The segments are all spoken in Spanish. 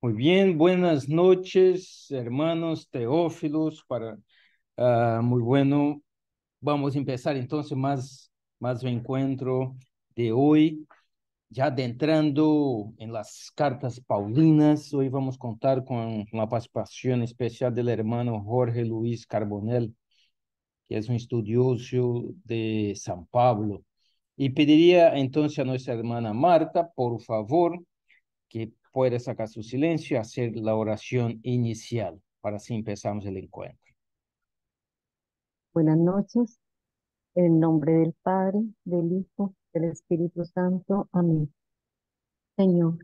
Muy bien, buenas noches, hermanos teófilos, muy bueno. Vamos a empezar entonces más el encuentro de hoy, ya adentrando en las cartas paulinas. Hoy vamos a contar con la participación especial del hermano Jorge Luis Carbonell, que es un estudioso de San Pablo. Y pediría entonces a nuestra hermana Marta, por favor, que puede sacar su silencio y hacer la oración inicial. Para así empezamos el encuentro. Buenas noches, en el nombre del Padre, del Hijo, del Espíritu Santo. Amén. Señor,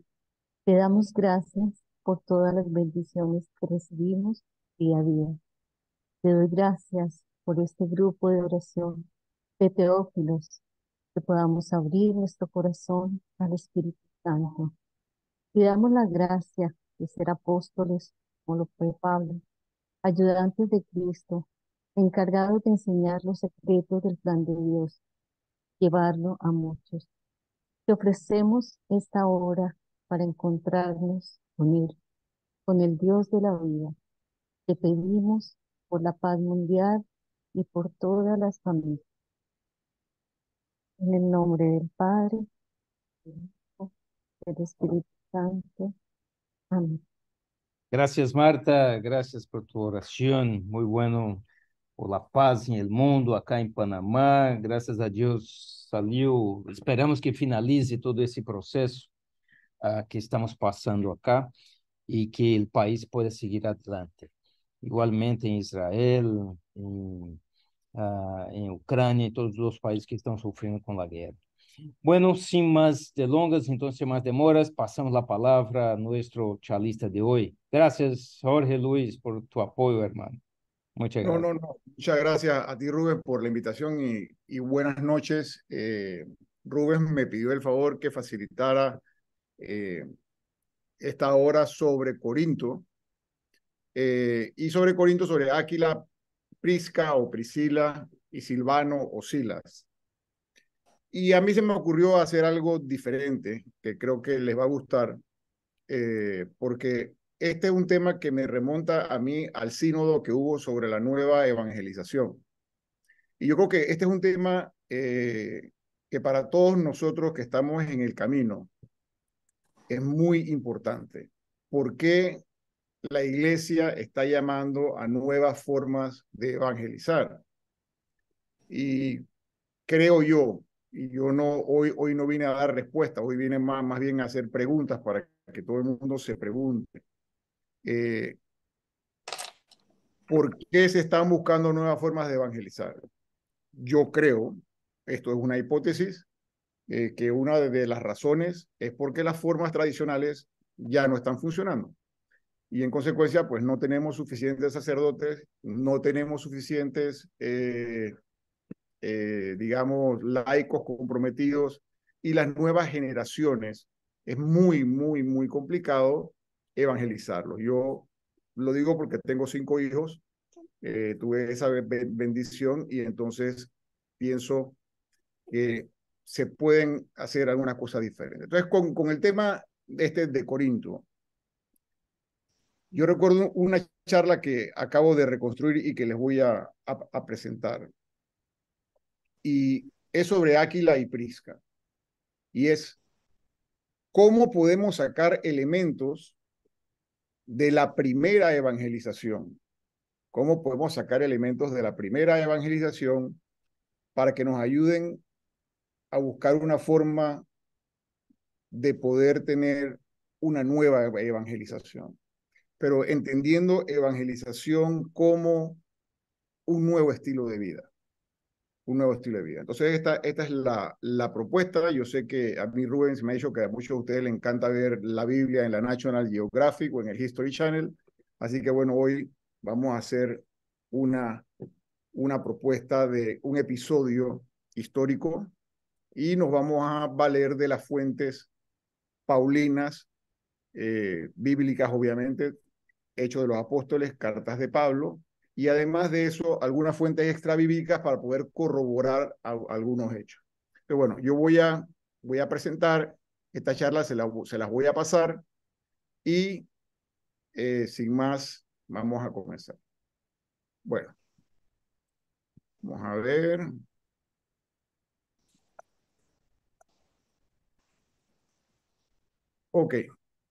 te damos gracias por todas las bendiciones que recibimos día a día. Te doy gracias por este grupo de oración de teófilos, que podamos abrir nuestro corazón al Espíritu Santo. Te damos la gracia de ser apóstoles, como lo fue Pablo, ayudantes de Cristo, encargados de enseñar los secretos del plan de Dios, llevarlo a muchos. Te ofrecemos esta hora para encontrarnos con Él, con el Dios de la vida. Te pedimos por la paz mundial y por todas las familias. En el nombre del Padre, del Hijo, del Espíritu Santo. Amén. Gracias, Marta. Gracias por tu oración. Muy bueno por la paz en el mundo, acá en Panamá. Gracias a Dios salió. Esperamos que finalice todo ese proceso que estamos pasando acá y que el país pueda seguir adelante. Igualmente en Israel, en Ucrania y todos los países que están sufriendo con la guerra. Bueno, sin más delongas, entonces sin más demoras, pasamos la palabra a nuestro charlista de hoy. Gracias, Jorge Luis, por tu apoyo, hermano. Muchas No, gracias. no, no. Muchas gracias a ti, Rubén, por la invitación y buenas noches. Rubén me pidió el favor que facilitara eh, esta hora sobre Corinto y sobre Corinto, sobre Áquila, Prisca o Priscila y Silvano o Silas. Y a mí se me ocurrió hacer algo diferente que creo que les va a gustar, porque este es un tema que me remonta a mí al sínodo que hubo sobre la nueva evangelización. Y yo creo que este es un tema que para todos nosotros que estamos en el camino es muy importante. ¿Por qué la iglesia está llamando a nuevas formas de evangelizar? Y creo yo, y yo no, hoy no vine a dar respuestas, hoy vine más bien a hacer preguntas para que todo el mundo se pregunte. Eh, ¿Por qué se están buscando nuevas formas de evangelizar? Yo creo, esto es una hipótesis, que una de las razones es porque las formas tradicionales ya no están funcionando. Y en consecuencia, pues no tenemos suficientes sacerdotes, no tenemos suficientes, digamos, laicos comprometidos y las nuevas generaciones. Es muy complicado evangelizarlos. Yo lo digo porque tengo 5 hijos, tuve esa bendición y entonces pienso que se pueden hacer alguna cosa diferente. Entonces, con el tema este de Corinto, yo recuerdo una charla que acabo de reconstruir y que les voy a presentar. Y es sobre Áquila y Prisca. Y es cómo podemos sacar elementos de la primera evangelización. Cómo podemos sacar elementos de la primera evangelización para que nos ayuden a buscar una forma de poder tener una nueva evangelización, pero entendiendo evangelización como un nuevo estilo de vida, un nuevo estilo de vida. Entonces, esta es la propuesta. Yo sé que a mí Rubén me ha dicho que a muchos de ustedes les encanta ver la Biblia en la National Geographic o en el History Channel, así que bueno, hoy vamos a hacer una, una propuesta de un episodio histórico y nos vamos a valer de las fuentes paulinas, bíblicas obviamente, Hechos de los Apóstoles, cartas de Pablo, y además de eso, algunas fuentes extrabíblicas para poder corroborar algunos hechos. Pero bueno, yo voy a presentar esta charla, se las voy a pasar, y sin más, vamos a comenzar. Bueno, vamos a ver. Ok,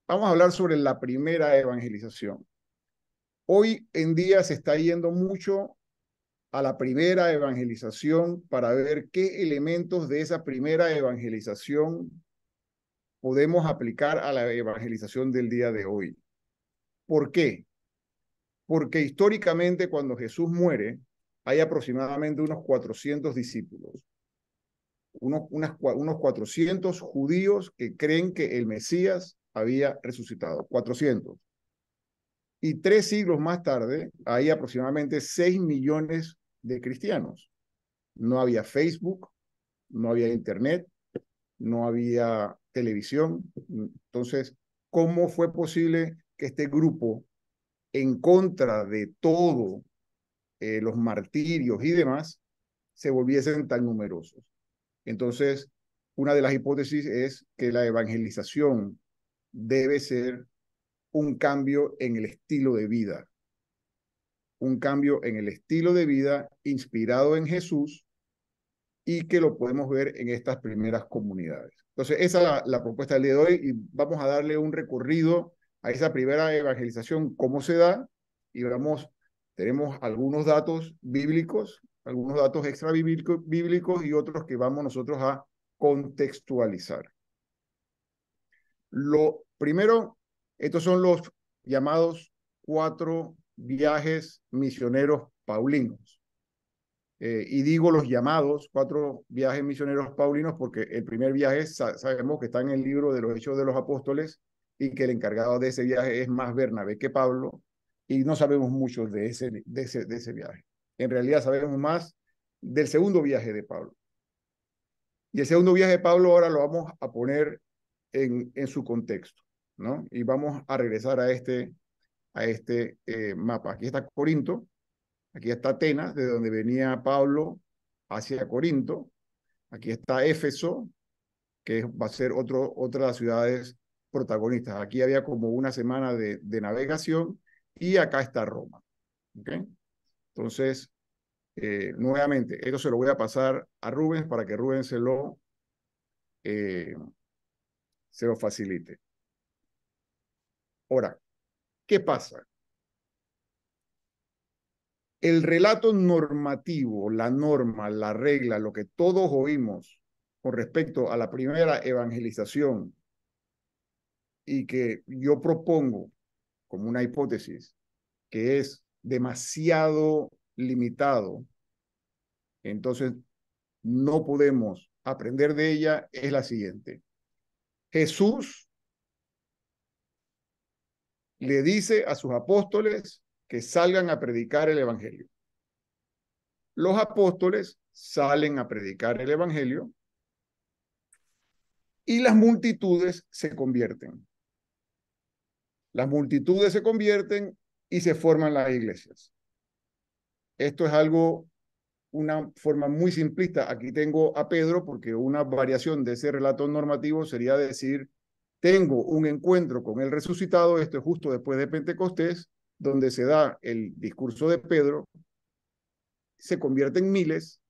vamos a hablar sobre la primera evangelización. Hoy en día se está yendo mucho a la primera evangelización para ver qué elementos de esa primera evangelización podemos aplicar a la evangelización del día de hoy. ¿Por qué? Porque históricamente cuando Jesús muere, hay aproximadamente unos 400 discípulos, unos 400 judíos que creen que el Mesías había resucitado, 400. Y 3 siglos más tarde, hay aproximadamente 6 millones de cristianos. No había Facebook, no había Internet, no había televisión. Entonces, ¿cómo fue posible que este grupo, en contra de todo, los martirios y demás, se volviesen tan numerosos? Entonces, una de las hipótesis es que la evangelización debe ser un cambio en el estilo de vida, un cambio en el estilo de vida inspirado en Jesús y que lo podemos ver en estas primeras comunidades. Entonces, esa es la propuesta del día de hoy y vamos a darle un recorrido a esa primera evangelización, cómo se da, y tenemos algunos datos bíblicos, algunos datos extra bíblicos y otros que vamos nosotros a contextualizar. Lo primero, estos son los llamados 4 viajes misioneros paulinos. Y digo los llamados 4 viajes misioneros paulinos porque el primer viaje sabemos que está en el libro de los Hechos de los Apóstoles y que el encargado de ese viaje es más Bernabé que Pablo, y no sabemos mucho de ese viaje. En realidad sabemos más del segundo viaje de Pablo. Y el segundo viaje de Pablo ahora lo vamos a poner en su contexto, ¿no? Y vamos a regresar a este mapa. Aquí está Corinto. Aquí está Atenas, de donde venía Pablo hacia Corinto. Aquí está Éfeso, que va a ser otra de las ciudades protagonistas. Aquí había como una semana de navegación y acá está Roma. ¿Okay? Entonces, nuevamente, esto se lo voy a pasar a Rubens para que Rubens se lo facilite. Ahora, ¿qué pasa? El relato normativo, la norma, la regla, lo que todos oímos con respecto a la primera evangelización y que yo propongo como una hipótesis que es demasiado limitado, entonces no podemos aprender de ella, es la siguiente. Jesús le dice a sus apóstoles que salgan a predicar el evangelio. Los apóstoles salen a predicar el evangelio y las multitudes se convierten. Las multitudes se convierten y se forman las iglesias. Esto es una forma muy simplista. Aquí tengo a Pedro porque una variación de ese relato normativo sería decir, tengo un encuentro con el resucitado, esto es justo después de Pentecostés, donde se da el discurso de Pedro, se convierten miles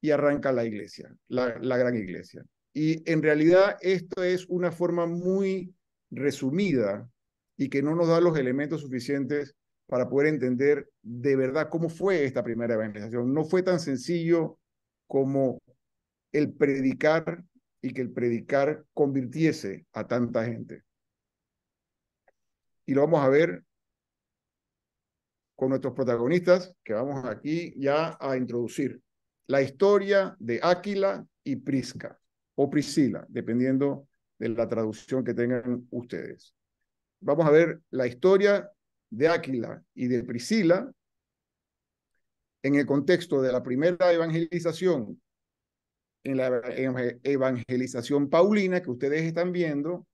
y arranca la iglesia, la gran iglesia. Y en realidad esto es una forma muy resumida y que no nos da los elementos suficientes para poder entender de verdad cómo fue esta primera evangelización. No fue tan sencillo como el predicar y que el predicar convirtiese a tanta gente. Y lo vamos a ver con nuestros protagonistas que vamos aquí ya a introducir. La historia de Áquila y Prisca, o Priscila, dependiendo de la traducción que tengan ustedes. Vamos a ver la historia de Áquila y de Priscila en el contexto de la primera evangelización, en la evangelización paulina que ustedes están viendo,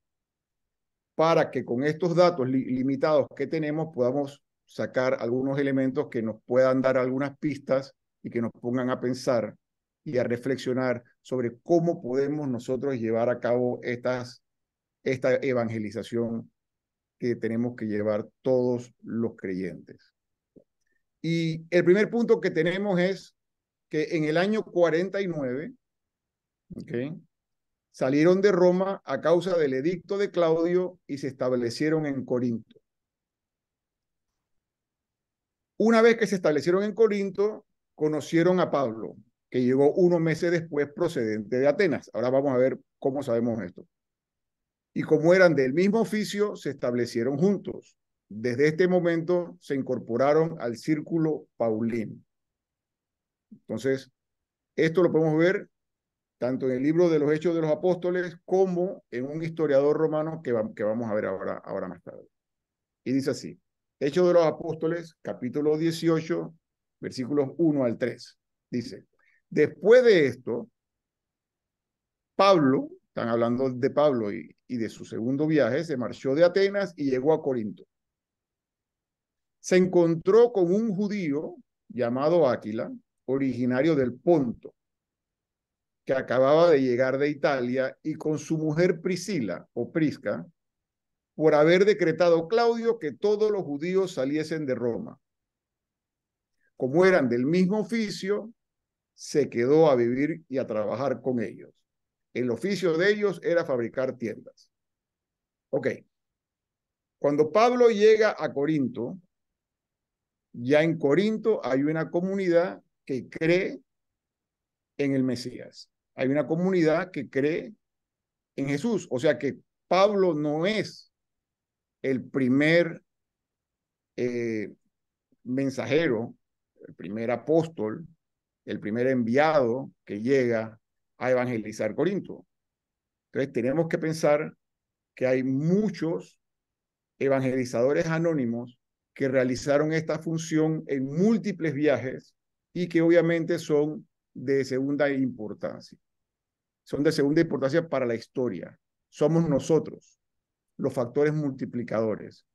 para que con estos datos limitados que tenemos podamos sacar algunos elementos que nos puedan dar algunas pistas y que nos pongan a pensar y a reflexionar sobre cómo podemos nosotros llevar a cabo esta evangelización que tenemos que llevar todos los creyentes. Y el primer punto que tenemos es que en el año 49, ¿okay?, salieron de Roma a causa del edicto de Claudio y se establecieron en Corinto. Una vez que se establecieron en Corinto, conocieron a Pablo, que llegó unos meses después procedente de Atenas. Ahora vamos a ver cómo sabemos esto. Y como eran del mismo oficio, se establecieron juntos. Desde este momento se incorporaron al círculo paulino. Entonces, esto lo podemos ver tanto en el libro de los Hechos de los Apóstoles como en un historiador romano que vamos a ver ahora más tarde. Y dice así: Hechos de los Apóstoles, capítulo 18, versículos 1 al 3. Dice: después de esto, Pablo, están hablando de Pablo y de su segundo viaje, se marchó de Atenas y llegó a Corinto. Se encontró con un judío llamado Áquila, originario del Ponto, que acababa de llegar de Italia, y con su mujer Priscila o Prisca, por haber decretado Claudio que todos los judíos saliesen de Roma. Como eran del mismo oficio, se quedó a vivir y a trabajar con ellos. El oficio de ellos era fabricar tiendas. Ok. Cuando Pablo llega a Corinto, ya en Corinto hay una comunidad que cree en el Mesías. Hay una comunidad que cree en Jesús. O sea que Pablo no es el primer mensajero, el primer apóstol, el primer enviado que llega a evangelizar Corinto. Entonces tenemos que pensar que hay muchos evangelizadores anónimos que realizaron esta función en múltiples viajes y que obviamente son de segunda importancia. Son de segunda importancia para la historia. Somos nosotros los factores multiplicadores.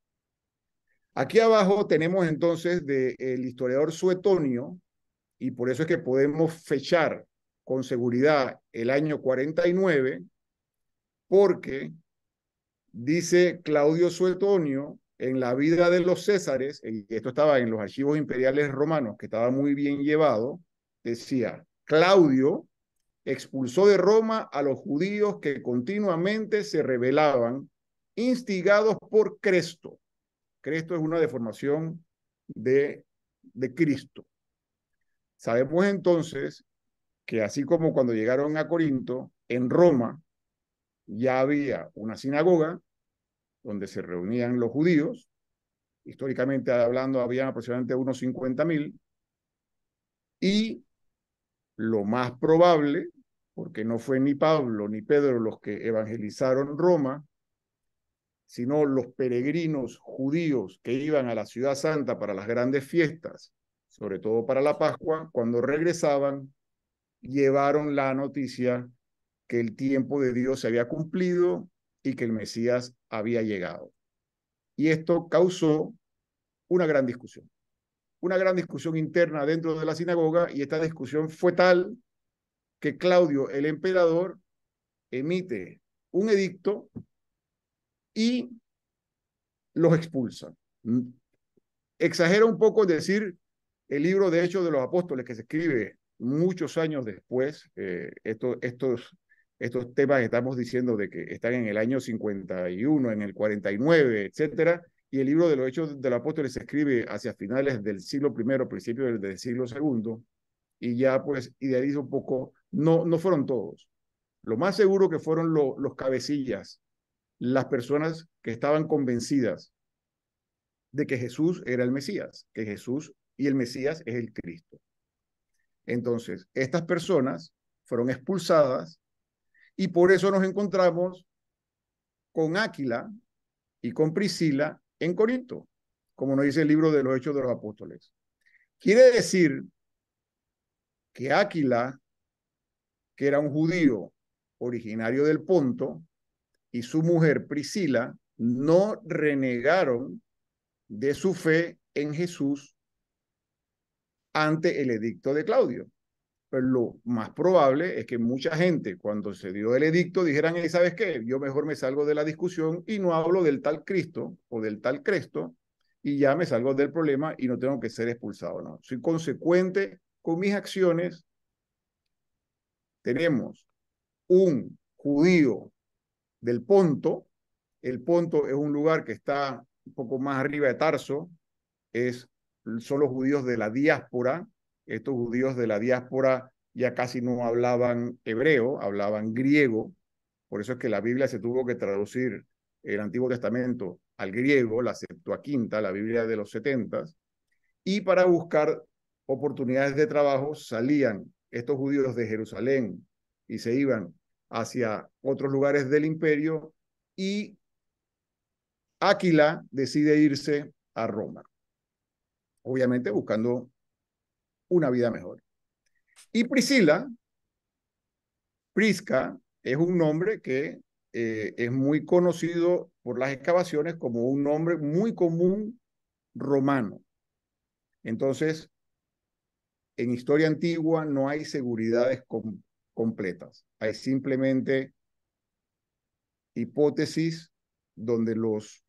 Aquí abajo tenemos entonces del historiador Suetonio, y por eso es que podemos fechar con seguridad el año 49, porque dice Claudio Suetonio en la vida de los Césares, y esto estaba en los archivos imperiales romanos, que estaba muy bien llevado, decía: Claudio expulsó de Roma a los judíos que continuamente se rebelaban, instigados por Cresto. Cresto es una deformación de Cristo. Sabemos entonces que así como cuando llegaron a Corinto, en Roma ya había una sinagoga donde se reunían los judíos. Históricamente hablando, había aproximadamente unos 50,000. Y lo más probable, porque no fue ni Pablo ni Pedro los que evangelizaron Roma, sino los peregrinos judíos que iban a la ciudad santa para las grandes fiestas, sobre todo para la Pascua, cuando regresaban, llevaron la noticia que el tiempo de Dios se había cumplido y que el Mesías había llegado. Y esto causó una gran discusión interna dentro de la sinagoga, y esta discusión fue tal que Claudio, el emperador, emite un edicto y los expulsa. Exagera un poco decir el libro de Hechos de los Apóstoles, que se escribe muchos años después. Estos temas que estamos diciendo de que están en el año 51, en el 49, etcétera, y el libro de los Hechos de los Apóstoles se escribe hacia finales del siglo I, principios del siglo II, y ya pues idealiza un poco. No fueron todos. Lo más seguro que fueron los cabecillas, las personas que estaban convencidas de que Jesús era el Mesías, que Jesús y el Mesías es el Cristo. Entonces, estas personas fueron expulsadas, y por eso nos encontramos con Áquila y con Priscila en Corinto, como nos dice el libro de los Hechos de los Apóstoles. Quiere decir que Áquila, que era un judío originario del Ponto, y su mujer Priscila no renegaron de su fe en Jesús ante el edicto de Claudio. Pero lo más probable es que mucha gente, cuando se dio el edicto, dijeran, ¿sabes qué? Yo mejor me salgo de la discusión y no hablo del tal Cristo o del tal Cresto, y ya me salgo del problema y no tengo que ser expulsado, ¿no? Soy consecuente con mis acciones. Tenemos un judío del Ponto. El Ponto es un lugar que está un poco más arriba de Tarso. Son los judíos de la diáspora. Estos judíos de la diáspora ya casi no hablaban hebreo, hablaban griego. Por eso es que la Biblia se tuvo que traducir el Antiguo Testamento al griego, la Septuaginta, la Biblia de los 70. Y para buscar oportunidades de trabajo salían estos judíos de Jerusalén y se iban hacia otros lugares del imperio, y Áquila decide irse a Roma, obviamente buscando una vida mejor. Y Prisca, es un nombre que es muy conocido por las excavaciones como un nombre muy común romano. Entonces, en historia antigua no hay seguridades completas, hay simplemente hipótesis donde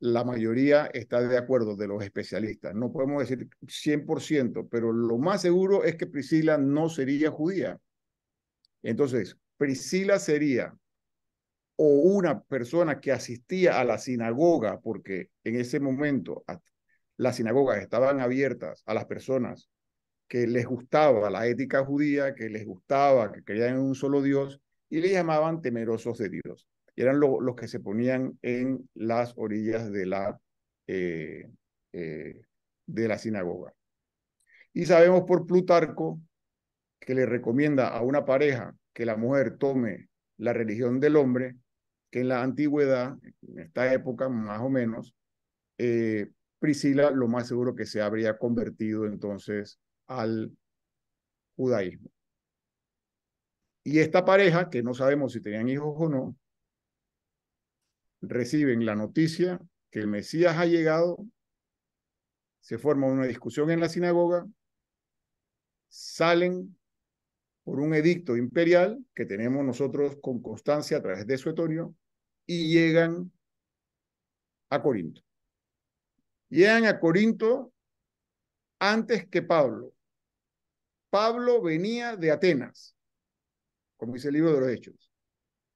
la mayoría está de acuerdo de los especialistas. No podemos decir 100%, pero lo más seguro es que Priscila no sería judía. Entonces, Priscila sería o una persona que asistía a la sinagoga, porque en ese momento las sinagogas estaban abiertas a las personas que les gustaba la ética judía, que les gustaba, que creían en un solo Dios, y le llamaban temerosos de Dios. Y eran los que se ponían en las orillas eh, de la sinagoga. Y sabemos por Plutarco que le recomienda a una pareja que la mujer tome la religión del hombre, que en la antigüedad, en esta época más o menos, Priscila lo más seguro que se habría convertido entonces al judaísmo. Y esta pareja, que no sabemos si tenían hijos o no, reciben la noticia que el Mesías ha llegado, se forma una discusión en la sinagoga, salen por un edicto imperial que tenemos nosotros con constancia a través de Suetonio, y llegan a Corinto. Llegan a Corinto antes que Pablo. Pablo venía de Atenas, como dice el libro de los Hechos.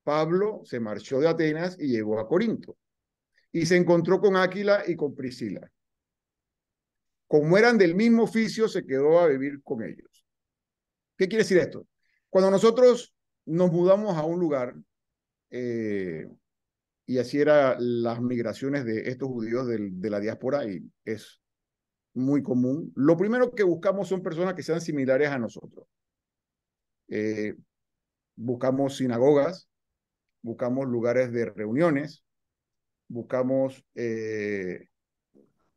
Pablo se marchó de Atenas y llegó a Corinto. Y se encontró con Áquila y con Priscila. Como eran del mismo oficio, se quedó a vivir con ellos. ¿Qué quiere decir esto? Cuando nosotros nos mudamos a un lugar, y así eran las migraciones de estos judíos de la diáspora, y es muy común, lo primero que buscamos son personas que sean similares a nosotros. Buscamos sinagogas, buscamos lugares de reuniones, buscamos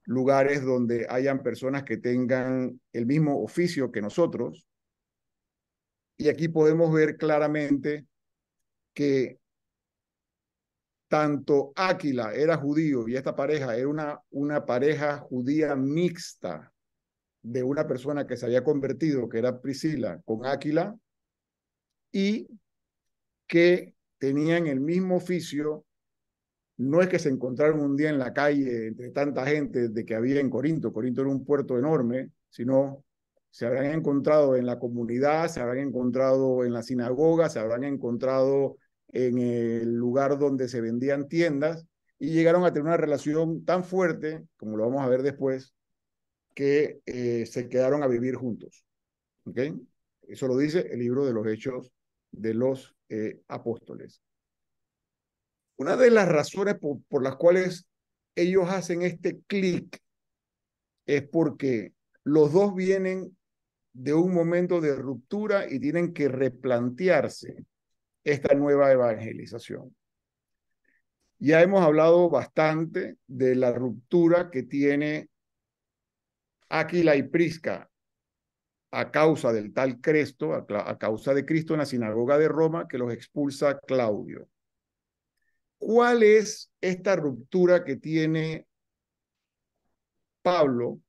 lugares donde hayan personas que tengan el mismo oficio que nosotros. Y aquí podemos ver claramente que tanto Áquila era judío y esta pareja era una pareja judía mixta de una persona que se había convertido, que era Priscila, con Áquila, y que tenían el mismo oficio. No es que se encontraron un día en la calle entre tanta gente de que había en Corinto. Corinto era un puerto enorme, sino se habrán encontrado en la comunidad, se habrán encontrado en la sinagoga, se habrán encontrado en el lugar donde se vendían tiendas, y llegaron a tener una relación tan fuerte, como lo vamos a ver después, que se quedaron a vivir juntos. ¿Okay? Eso lo dice el libro de los Hechos de los Apóstoles. Una de las razones por las cuales ellos hacen este clic es porque los dos vienen de un momento de ruptura y tienen que replantearse esta nueva evangelización. Ya hemos hablado bastante de la ruptura que tiene Áquila y Prisca a causa del tal Cresto, a causa de Cristo en la sinagoga de Roma, que los expulsa Claudio. ¿Cuál es esta ruptura que tiene Pablo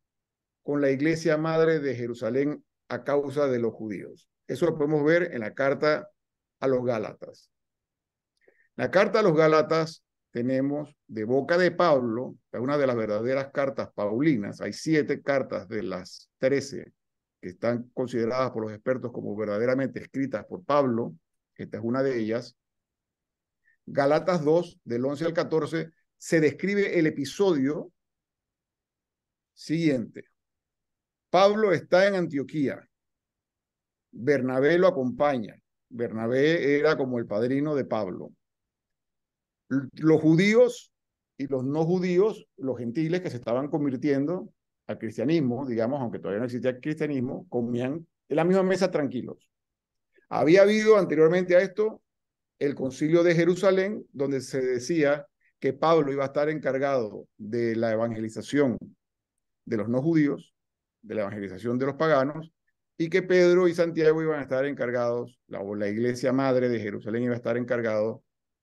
con la iglesia madre de Jerusalén a causa de los judíos? Eso lo podemos ver en la carta a los Gálatas. La carta a los Gálatas tenemos de boca de Pablo, es una de las verdaderas cartas paulinas. Hay 7 cartas de las 13 que están consideradas por los expertos como verdaderamente escritas por Pablo. Esta es una de ellas. Gálatas 2, del 11 al 14, se describe el episodio siguiente. Pablo está en Antioquía. Bernabé lo acompaña. Bernabé era como el padrino de Pablo. Los judíos y los no judíos, los gentiles que se estaban convirtiendo al cristianismo, digamos, aunque todavía no existía el cristianismo, comían en la misma mesa tranquilos. Había habido anteriormente a esto el concilio de Jerusalén, donde se decía que Pablo iba a estar encargado de la evangelización de los no judíos, de la evangelización de los paganos, y que Pedro y Santiago iban a estar encargados, la iglesia madre de Jerusalén iba a estar encargado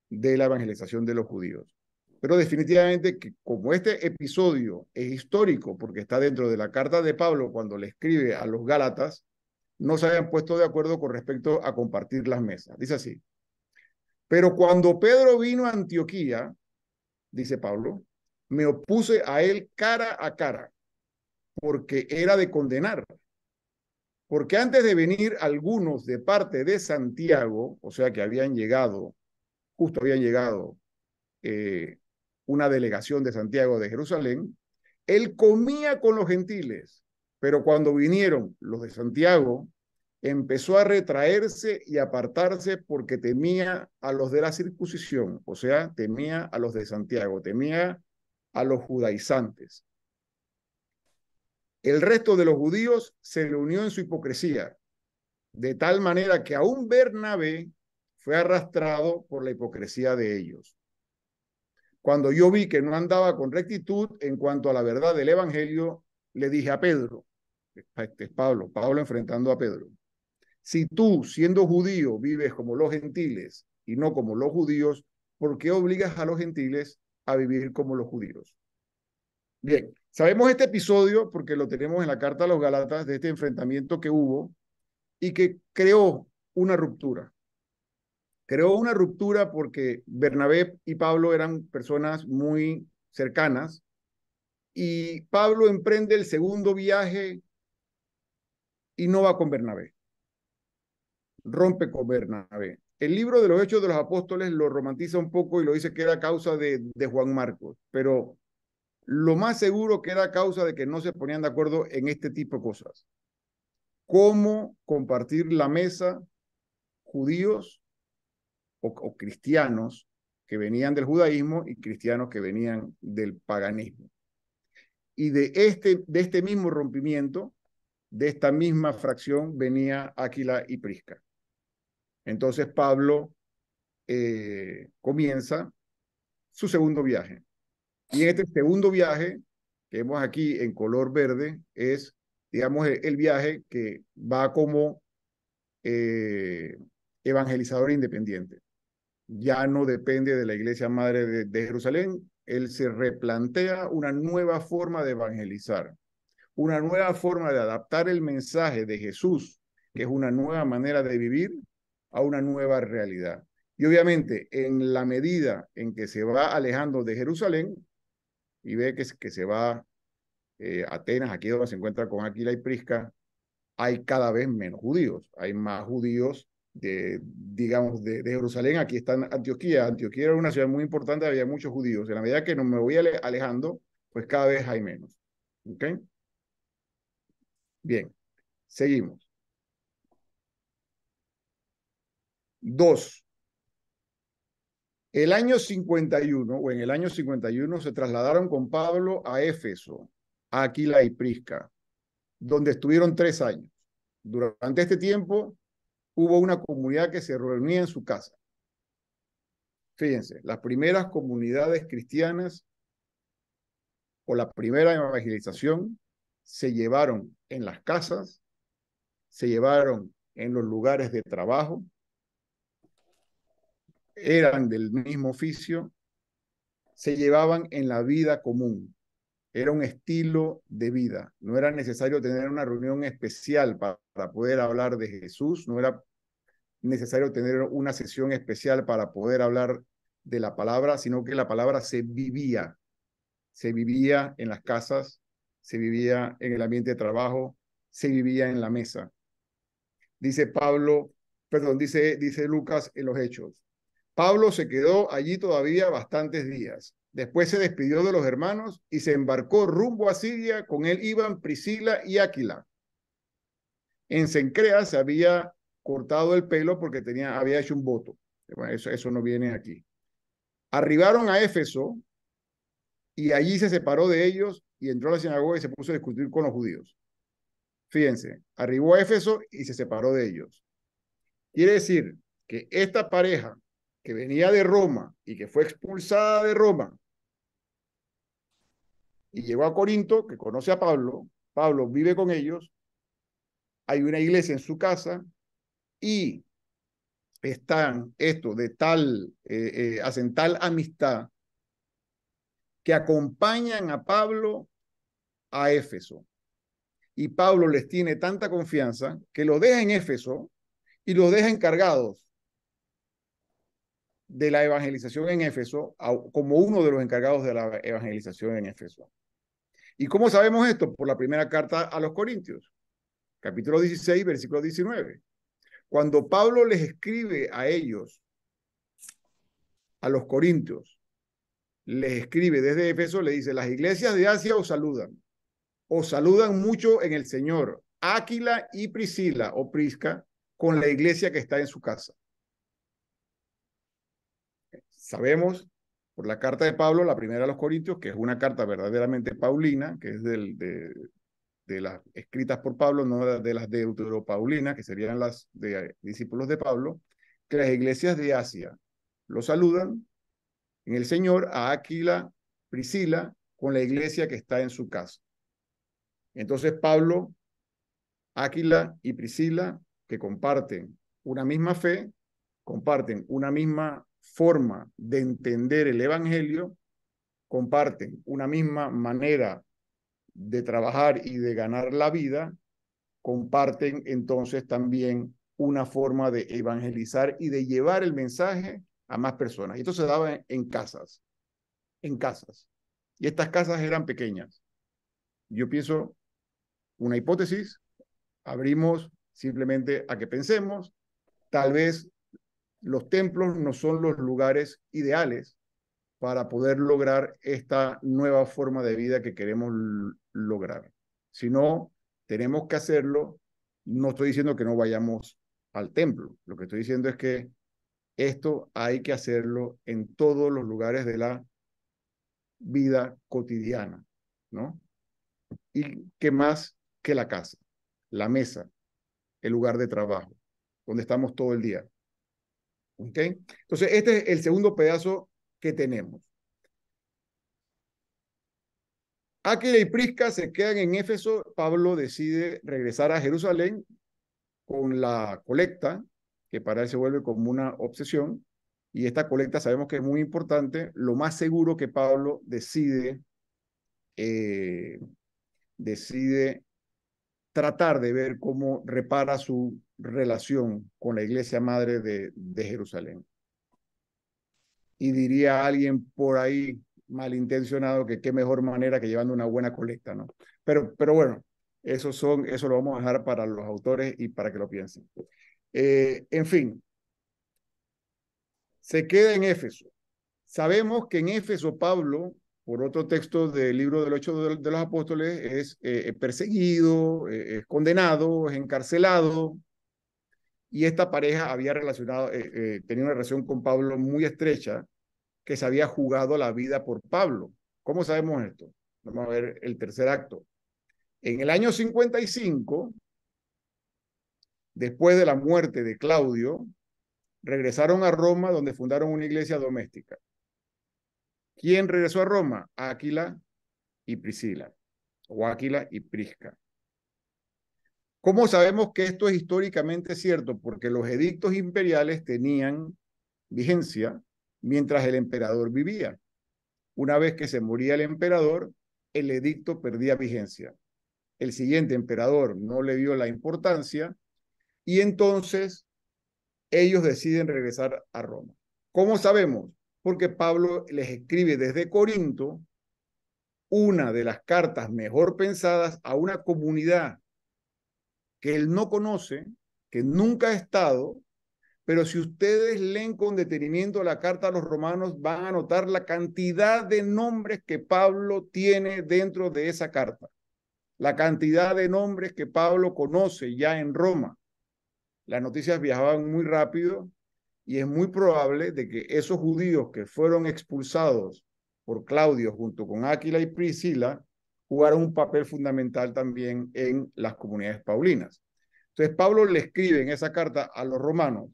de la evangelización de los judíos. Pero definitivamente que como este episodio es histórico, porque está dentro de la carta de Pablo cuando le escribe a los Gálatas, no se habían puesto de acuerdo con respecto a compartir las mesas. Dice así: pero cuando Pedro vino a Antioquía, dice Pablo, me opuse a él cara a cara, porque era de condenar. Porque antes de venir algunos de parte de Santiago, o sea que habían llegado, justo habían llegado una delegación de Santiago de Jerusalén, él comía con los gentiles, pero cuando vinieron los de Santiago, empezó a retraerse y apartarse porque temía a los de la circuncisión, o sea, temía a los de Santiago, temía a los judaizantes. El resto de los judíos se reunió en su hipocresía, de tal manera que aún Bernabé fue arrastrado por la hipocresía de ellos. Cuando yo vi que no andaba con rectitud en cuanto a la verdad del evangelio, le dije a Pedro, este es Pablo enfrentando a Pedro: si tú, siendo judío, vives como los gentiles y no como los judíos, ¿por qué obligas a los gentiles a vivir como los judíos? Bien, sabemos este episodio porque lo tenemos en la carta a los Gálatas, de este enfrentamiento que hubo y que creó una ruptura. Creó una ruptura porque Bernabé y Pablo eran personas muy cercanas y Pablo emprende el segundo viaje y no va con Bernabé, rompe con Bernabé. El libro de los Hechos de los Apóstoles lo romantiza un poco y lo dice que era causa de Juan Marcos, pero lo más seguro que era causa de que no se ponían de acuerdo en este tipo de cosas. Cómo compartir la mesa judíos o cristianos que venían del judaísmo y cristianos que venían del paganismo. Y de este mismo rompimiento, de esta misma fracción, venía Áquila y Prisca. Entonces Pablo comienza su segundo viaje. Y en este segundo viaje, que vemos aquí en color verde, es, digamos, el viaje que va como evangelizador independiente. Ya no depende de la iglesia madre de Jerusalén. Él se replantea una nueva forma de evangelizar, una nueva forma de adaptar el mensaje de Jesús, que es una nueva manera de vivir, a una nueva realidad. Y obviamente, en la medida en que se va alejando de Jerusalén y ve que se va a Atenas, aquí donde se encuentra con Aquila y Prisca, hay cada vez menos judíos, hay más judíos digamos, de Jerusalén. Aquí está Antioquía. Antioquía era una ciudad muy importante, había muchos judíos. En la medida que me voy alejando, pues cada vez hay menos. ¿Ok? Bien, seguimos. 2. El año 51, o en el año 51, se trasladaron con Pablo a Éfeso, a Aquila y Prisca, donde estuvieron 3 años. Durante este tiempo hubo una comunidad que se reunía en su casa. Fíjense, las primeras comunidades cristianas o la primera evangelización se llevaron en las casas, se llevaron en los lugares de trabajo, eran del mismo oficio, se llevaban en la vida común. era un estilo de vida. No era necesario tener una reunión especial para poder hablar de Jesús, no era necesario tener una sesión especial para poder hablar de la palabra, sino que la palabra se vivía en las casas, se vivía en el ambiente de trabajo, se vivía en la mesa. Dice Lucas en los Hechos. Pablo se quedó allí todavía bastantes días. Después se despidió de los hermanos y se embarcó rumbo a Siria. Con él iban Priscila y Áquila. En Cencrea se había cortado el pelo porque había hecho un voto. Bueno, eso no viene aquí. Arribaron a Éfeso y allí se separó de ellos y entró a la sinagoga y se puso a discutir con los judíos. Fíjense, arribó a Éfeso y se separó de ellos. Quiere decir que esta pareja que venía de Roma y que fue expulsada de Roma y llegó a Corinto, que conoce a Pablo, Pablo vive con ellos, hay una iglesia en su casa y hacen tal amistad que acompañan a Pablo a Éfeso. Y Pablo les tiene tanta confianza que los deja en Éfeso y los deja encargados de la evangelización en Éfeso, como uno de los encargados de la evangelización en Éfeso. ¿Y cómo sabemos esto? Por la primera carta a los Corintios, capítulo 16, versículo 19. Cuando Pablo les escribe a ellos, a los corintios, les escribe desde Éfeso, le dice: las iglesias de Asia os saludan mucho en el Señor. Áquila y Priscila o Prisca, con la iglesia que está en su casa. Sabemos por la carta de Pablo, la primera a los Corintios, que es una carta verdaderamente paulina, que es de las escritas por Pablo, no de las deuteropaulinas, que serían las de discípulos de Pablo, que las iglesias de Asia lo saludan en el Señor a Áquila, Priscila, con la iglesia que está en su casa. Entonces Pablo, Áquila y Priscila, que comparten una misma fe, comparten una misma forma de entender el evangelio, comparten una misma manera de trabajar y de ganar la vida, comparten entonces también una forma de evangelizar y de llevar el mensaje a más personas. Y esto se daba en casas. Y estas casas eran pequeñas. Yo pienso, una hipótesis, abrimos simplemente a que pensemos, tal vez los templos no son los lugares ideales para poder lograr esta nueva forma de vida que queremos lograr. Si no, tenemos que hacerlo. No estoy diciendo que no vayamos al templo. Lo que estoy diciendo es que esto hay que hacerlo en todos los lugares de la vida cotidiana, ¿no? ¿Y qué más que la casa, la mesa, el lugar de trabajo, donde estamos todo el día? ¿Ok? Entonces, este es el segundo pedazo que tenemos. Áquila y Prisca se quedan en Éfeso. Pablo decide regresar a Jerusalén con la colecta, que para él se vuelve como una obsesión, y esta colecta sabemos que es muy importante. Lo más seguro que Pablo decide tratar de ver cómo repara su relación con la iglesia madre de Jerusalén. Y diría alguien por ahí malintencionado que qué mejor manera que llevando una buena colecta, ¿no? Pero bueno, eso lo vamos a dejar para los autores y para que lo piensen. En fin, se queda en Éfeso. Sabemos que en Éfeso Pablo, por otro texto del libro del Hechos de los Apóstoles, es perseguido, es condenado, es encarcelado. Y esta pareja había tenido una relación con Pablo muy estrecha, que se había jugado la vida por Pablo. ¿Cómo sabemos esto? Vamos a ver el tercer acto. En el año 55, después de la muerte de Claudio, regresaron a Roma, donde fundaron una iglesia doméstica. ¿Quién regresó a Roma? Áquila y Priscila, o Áquila y Prisca. ¿Cómo sabemos que esto es históricamente cierto? Porque los edictos imperiales tenían vigencia mientras el emperador vivía. Una vez que se moría el emperador, el edicto perdía vigencia. El siguiente emperador no le dio la importancia y entonces ellos deciden regresar a Roma. ¿Cómo sabemos? Porque Pablo les escribe desde Corinto una de las cartas mejor pensadas a una comunidad que él no conoce, que nunca ha estado, pero si ustedes leen con detenimiento la carta a los romanos, van a notar la cantidad de nombres que Pablo tiene dentro de esa carta, la cantidad de nombres que Pablo conoce ya en Roma. Las noticias viajaban muy rápido y es muy probable de que esos judíos que fueron expulsados por Claudio junto con Áquila y Priscila jugaron un papel fundamental también en las comunidades paulinas. Entonces Pablo le escribe en esa carta a los romanos,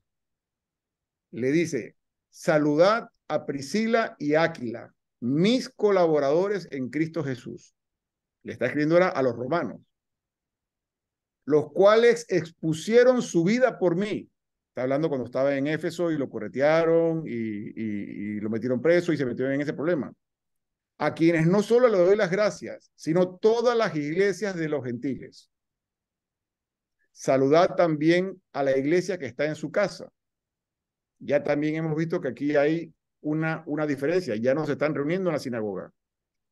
le dice, saludad a Priscila y Áquila, mis colaboradores en Cristo Jesús. Le está escribiendo ahora a los romanos, los cuales expusieron su vida por mí. Está hablando cuando estaba en Éfeso y lo corretearon y lo metieron preso y se metieron en ese problema. A quienes no solo le doy las gracias, sino todas las iglesias de los gentiles. Saludad también a la iglesia que está en su casa. Ya también hemos visto que aquí hay una diferencia. Ya no se están reuniendo en la sinagoga.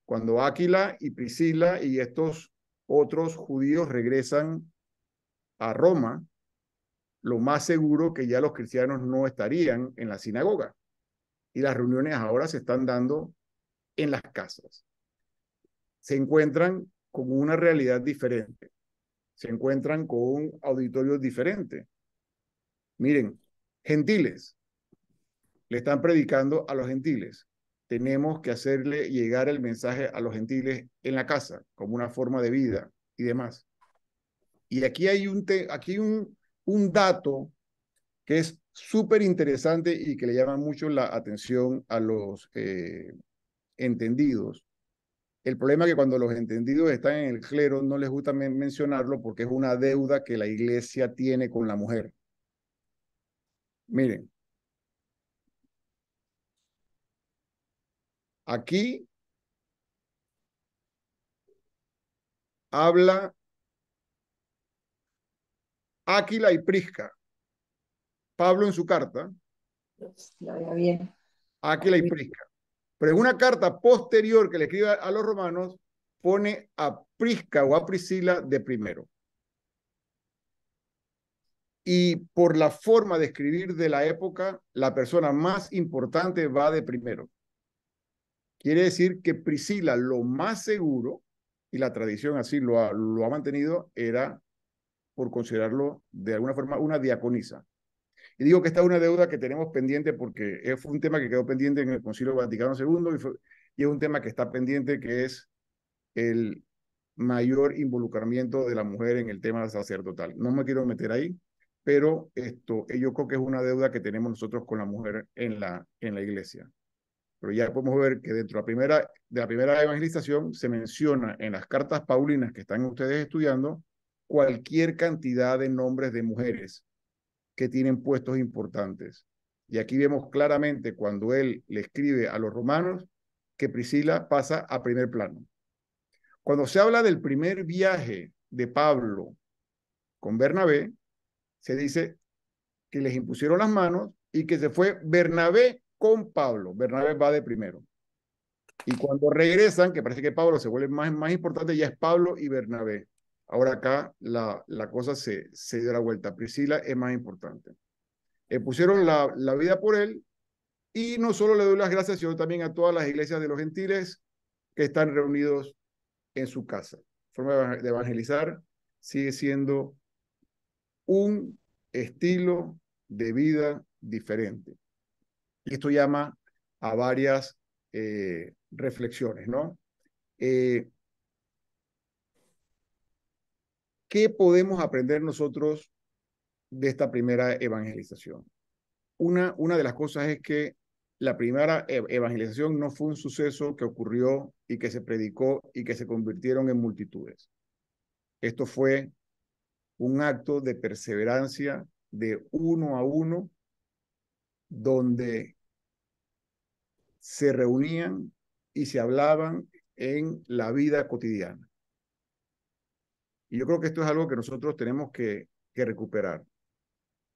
Cuando Áquila y Priscila y estos otros judíos regresan a Roma, lo más seguro que ya los cristianos no estarían en la sinagoga. Y las reuniones ahora se están dando en las casas. Se encuentran con una realidad diferente. Se encuentran con un auditorio diferente. Miren, gentiles, le están predicando a los gentiles. Tenemos que hacerle llegar el mensaje a los gentiles en la casa, como una forma de vida y demás. Y aquí hay un dato que es súper interesante y que le llama mucho la atención a los entendidos. El problema es que cuando los entendidos están en el clero no les gusta mencionarlo porque es una deuda que la iglesia tiene con la mujer. Miren, aquí habla Áquila y Prisca. Pablo en su carta, Bien. Áquila y Prisca. Pero en una carta posterior que le escribe a los romanos, pone a Prisca o a Priscila de primero. Y por la forma de escribir de la época, la persona más importante va de primero. Quiere decir que Priscila, lo más seguro, y la tradición así lo ha mantenido, era por considerarlo de alguna forma una diaconisa. Y digo que esta es una deuda que tenemos pendiente porque fue un tema que quedó pendiente en el Concilio Vaticano II y es un tema que está pendiente, que es el mayor involucramiento de la mujer en el tema sacerdotal. No me quiero meter ahí, pero yo creo que es una deuda que tenemos nosotros con la mujer en la iglesia. Pero ya podemos ver que dentro de la primera evangelización se menciona en las cartas paulinas que están ustedes estudiando cualquier cantidad de nombres de mujeres que tienen puestos importantes. Y aquí vemos claramente cuando él le escribe a los romanos que Priscila pasa a primer plano. Cuando se habla del primer viaje de Pablo con Bernabé, se dice que les impusieron las manos y que se fue Bernabé con Pablo. Bernabé va de primero. Y cuando regresan, que parece que Pablo se vuelve más importante, ya es Pablo y Bernabé. Ahora acá la cosa se dio la vuelta. Priscila es más importante. Pusieron la vida por él y no solo le doy las gracias, sino también a todas las iglesias de los gentiles que están reunidos en su casa. Forma de evangelizar sigue siendo un estilo de vida diferente. Y esto llama a varias reflexiones, ¿no? ¿Qué podemos aprender nosotros de esta primera evangelización? Una de las cosas es que la primera evangelización no fue un suceso que ocurrió y que se predicó y que se convirtieron en multitudes. Esto fue un acto de perseverancia de uno a uno, donde se reunían y se hablaban en la vida cotidiana. Y yo creo que esto es algo que nosotros tenemos que recuperar.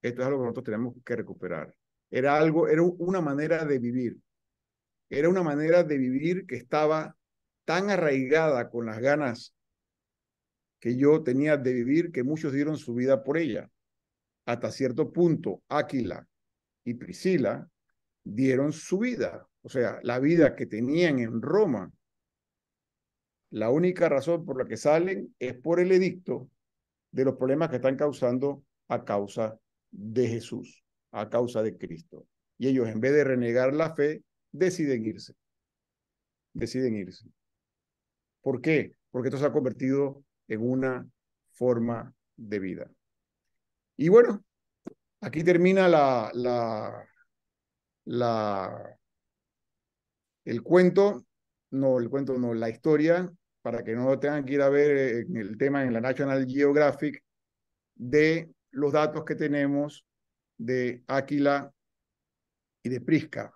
Esto es algo que nosotros tenemos que recuperar. Era una manera de vivir. Era una manera de vivir que estaba tan arraigada con las ganas que yo tenía de vivir que muchos dieron su vida por ella. Hasta cierto punto, Áquila y Priscila dieron su vida. O sea, la vida que tenían en Roma. La única razón por la que salen es por el edicto de los problemas que están causando a causa de Jesús, a causa de Cristo. Y ellos, en vez de renegar la fe, deciden irse. Deciden irse. ¿Por qué? Porque esto se ha convertido en una forma de vida. Y bueno, aquí termina el cuento, no, la historia, para que no tengan que ir a ver el tema en la National Geographic, de los datos que tenemos de Áquila y de Prisca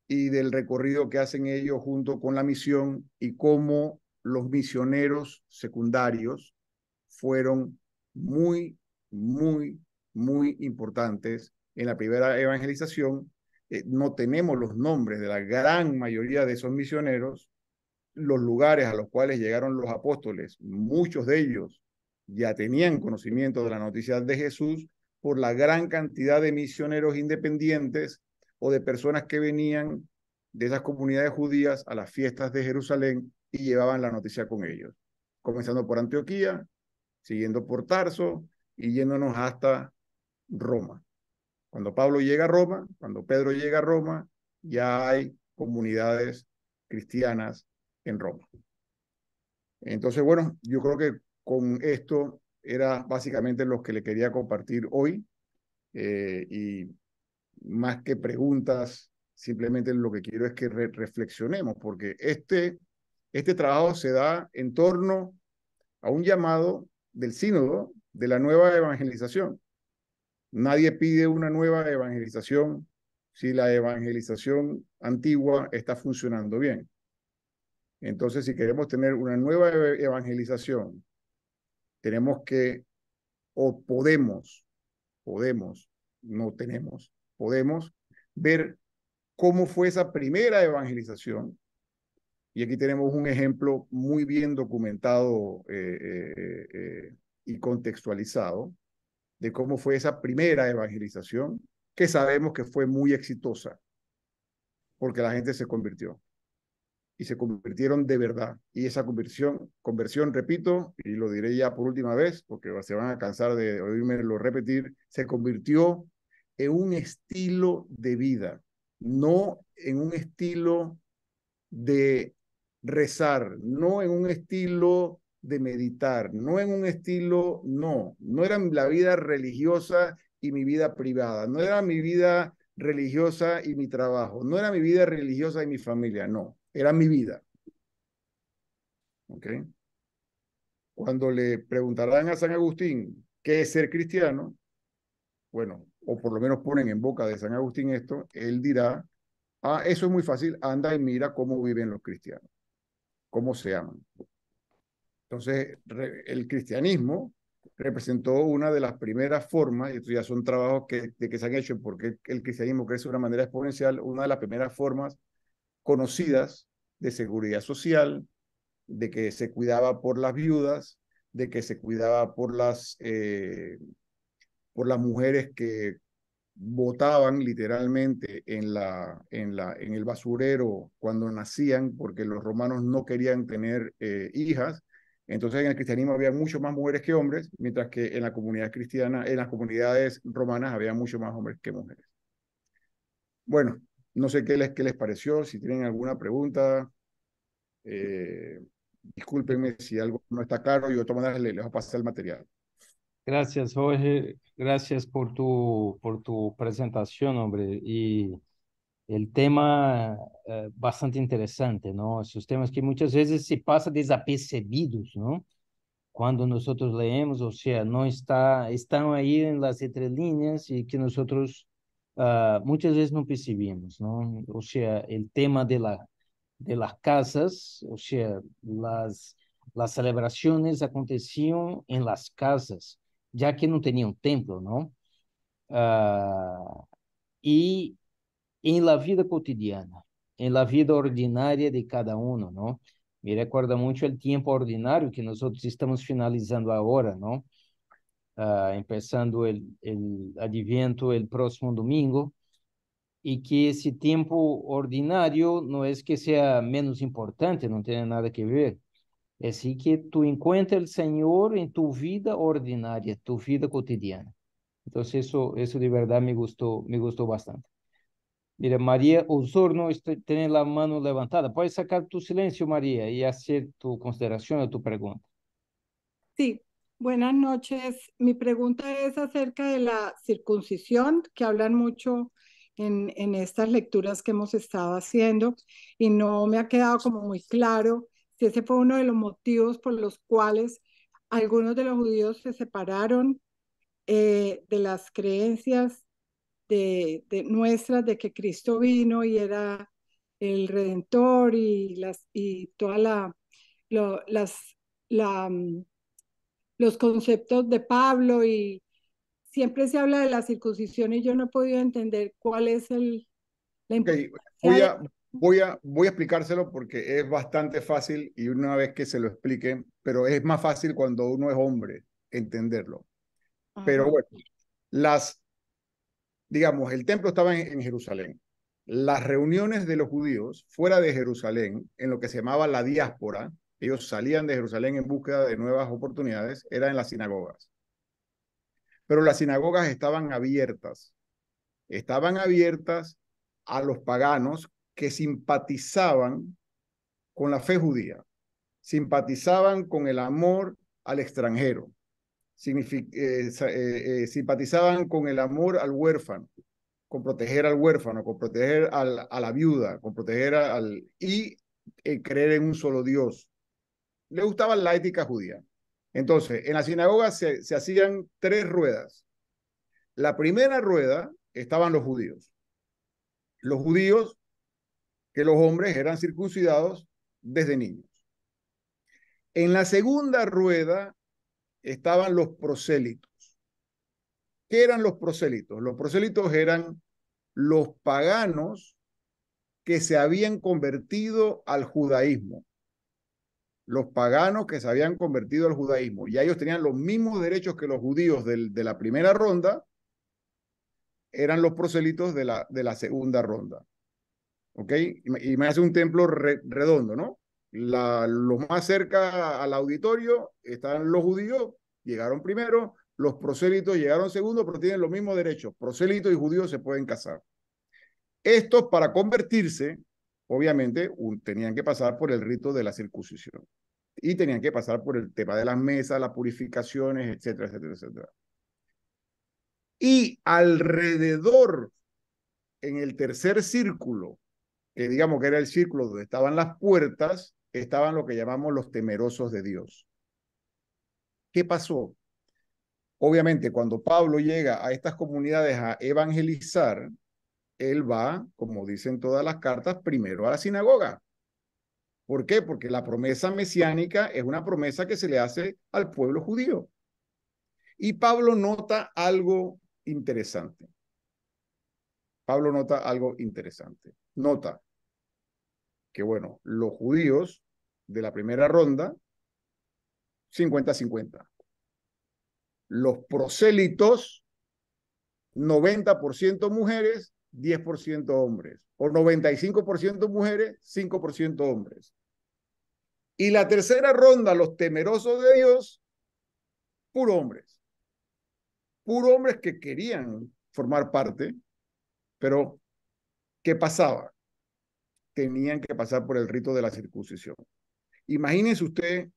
y del recorrido que hacen ellos junto con la misión y cómo los misioneros secundarios fueron muy, muy, muy importantes en la primera evangelización. No tenemos los nombres de la gran mayoría de esos misioneros, los lugares a los cuales llegaron los apóstoles, muchos de ellos ya tenían conocimiento de la noticia de Jesús por la gran cantidad de misioneros independientes o de personas que venían de esas comunidades judías a las fiestas de Jerusalén y llevaban la noticia con ellos, comenzando por Antioquía, siguiendo por Tarso y yéndonos hasta Roma. Cuando Pablo llega a Roma, cuando Pedro llega a Roma, ya hay comunidades cristianas en Roma. Entonces, bueno, yo creo que con esto era básicamente lo que le quería compartir hoy. Y más que preguntas, simplemente lo que quiero es que reflexionemos, porque este trabajo se da en torno a un llamado del sínodo de la nueva evangelización. Nadie pide una nueva evangelización si la evangelización antigua está funcionando bien. Entonces, si queremos tener una nueva evangelización, tenemos que, o podemos, no tenemos, podemos ver cómo fue esa primera evangelización. Y aquí tenemos un ejemplo muy bien documentado y contextualizado de cómo fue esa primera evangelización, que sabemos que fue muy exitosa, porque la gente se convirtió. Y se convirtieron de verdad. Y esa conversión, repito, y lo diré ya por última vez, porque se van a cansar de oírmelo repetir, se convirtió en un estilo de vida, no en un estilo de rezar, no en un estilo de meditar, no en un estilo, no era la vida religiosa y mi vida privada, no era mi vida religiosa y mi trabajo, no era mi vida religiosa y mi familia, no, era mi vida. ¿Ok? Cuando le preguntarán a San Agustín qué es ser cristiano, bueno, o por lo menos ponen en boca de San Agustín esto, él dirá, eso es muy fácil, anda y mira cómo viven los cristianos, cómo se aman. Entonces, el cristianismo representó una de las primeras formas, y estos ya son trabajos que se han hecho porque el cristianismo crece de una manera exponencial, una de las primeras formas conocidas de seguridad social, de que se cuidaba por las viudas, de que se cuidaba por las mujeres que botaban literalmente en el basurero cuando nacían, porque los romanos no querían tener hijas. Entonces en el cristianismo había mucho más mujeres que hombres, mientras que en la comunidad cristiana, en las comunidades romanas había mucho más hombres que mujeres. Bueno, no sé qué les pareció, si tienen alguna pregunta, discúlpenme si algo no está claro, yo de todas maneras les voy a pasar el material. Gracias, Jorge. Gracias por tu presentación, hombre. Y el tema bastante interesante, ¿no? Esos temas que muchas veces se pasan desapercibidos, ¿no? Cuando nosotros leemos, o sea, no están ahí en las entrelíneas y que nosotros muchas veces no percibimos, ¿no? O sea, el tema de las casas, o sea, las celebraciones acontecían en las casas, ya que no tenía un templo, ¿no? Ah, y en la vida cotidiana, en la vida ordinaria de cada uno, ¿no? Me recuerda mucho el tiempo ordinario que nosotros estamos finalizando ahora, ¿no? Empezando el Adviento el próximo domingo, y que ese tiempo ordinario no es que sea menos importante, no tiene nada que ver. Es sí que tú encuentras el Señor en tu vida ordinaria, tu vida cotidiana. Entonces eso de verdad me gustó bastante. Mira, María Osorno tiene la mano levantada. Puedes sacar tu silencio, María, y hacer tu consideración o tu pregunta. Sí, buenas noches. Mi pregunta es acerca de la circuncisión, que hablan mucho en estas lecturas que hemos estado haciendo, y no me ha quedado como muy claro si ese fue uno de los motivos por los cuales algunos de los judíos se separaron de las creencias de nuestras de que Cristo vino y era el Redentor y toda lo- las, la, los conceptos de Pablo, y siempre se habla de la circuncisión y yo no he podido entender cuál es la Ok, importancia voy de... a, voy a explicárselo porque es bastante fácil y una vez que se lo explique, pero es más fácil cuando uno es hombre entenderlo. Pero Ajá. bueno, digamos, el templo estaba en Jerusalén. Las reuniones de los judíos fuera de Jerusalén, en lo que se llamaba la diáspora, ellos salían de Jerusalén en búsqueda de nuevas oportunidades, era en las sinagogas. Pero las sinagogas estaban abiertas a los paganos que simpatizaban con la fe judía, simpatizaban con el amor al extranjero, simpatizaban con el amor al huérfano, con proteger al huérfano, con proteger a la viuda, con proteger y creer en un solo Dios. Le gustaba la ética judía. Entonces, en la sinagoga se hacían 3 ruedas. La primera rueda estaban los judíos. Los judíos, que los hombres eran circuncidados desde niños. En la segunda rueda estaban los prosélitos. ¿Qué eran los prosélitos? Los prosélitos eran los paganos que se habían convertido al judaísmo. Los paganos que se habían convertido al judaísmo. Ya ellos tenían los mismos derechos que los judíos de la primera ronda, eran los prosélitos de la segunda ronda. ¿Ok? Y me hace un templo redondo, ¿no? Lo más cerca al auditorio están los judíos, llegaron primero, los prosélitos llegaron segundo, pero tienen los mismos derechos. Prosélitos y judíos se pueden casar. Estos, para convertirse, obviamente, tenían que pasar por el rito de la circuncisión. Y tenían que pasar por el tema de las mesas, las purificaciones, etcétera, etcétera, etcétera. Y alrededor, en el tercer círculo, que digamos que era el círculo donde estaban las puertas, estaban lo que llamamos los temerosos de Dios. ¿Qué pasó? Obviamente, cuando Pablo llega a estas comunidades a evangelizar, él va, como dicen todas las cartas, primero a la sinagoga. ¿Por qué? Porque la promesa mesiánica es una promesa que se le hace al pueblo judío. Y Pablo nota algo interesante. Pablo nota algo interesante. Nota que, bueno, los judíos de la primera ronda, 50-50. Los prosélitos, 90% mujeres, 10% hombres. O 95% mujeres, 5% hombres. Y la tercera ronda, los temerosos de Dios, puro hombres. Puro hombres que querían formar parte, pero ¿qué pasaba? Tenían que pasar por el rito de la circuncisión. Imagínese usted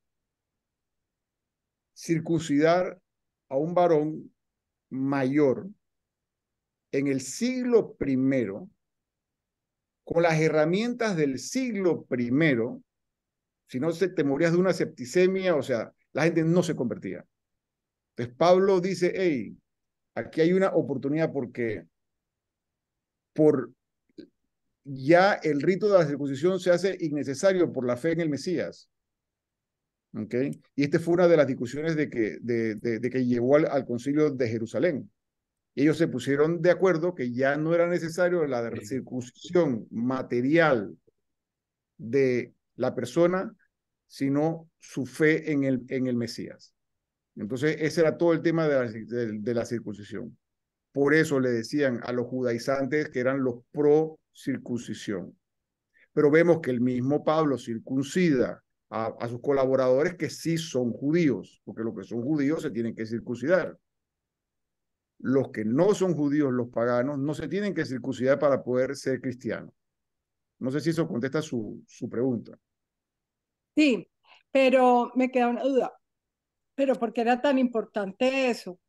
circuncidar a un varón mayor en el siglo primero, con las herramientas del siglo primero, si no te morías de una septicemia, o sea, la gente no se convertía. Entonces Pablo dice, hey, aquí hay una oportunidad porque por ya el rito de la circuncisión se hace innecesario por la fe en el Mesías. ¿Okay? Y esta fue una de las discusiones de que llevó al concilio de Jerusalén. Ellos se pusieron de acuerdo que ya no era necesario la circuncisión material de la persona, sino su fe en el Mesías. Entonces, ese era todo el tema de la circuncisión. Por eso le decían a los judaizantes que eran los pro circuncisión. Pero vemos que el mismo Pablo circuncida a sus colaboradores que sí son judíos, porque los que son judíos se tienen que circuncidar. Los que no son judíos, los paganos, no se tienen que circuncidar para poder ser cristianos. No sé si eso contesta su pregunta. Sí, pero me queda una duda. ¿Pero por qué era tan importante eso?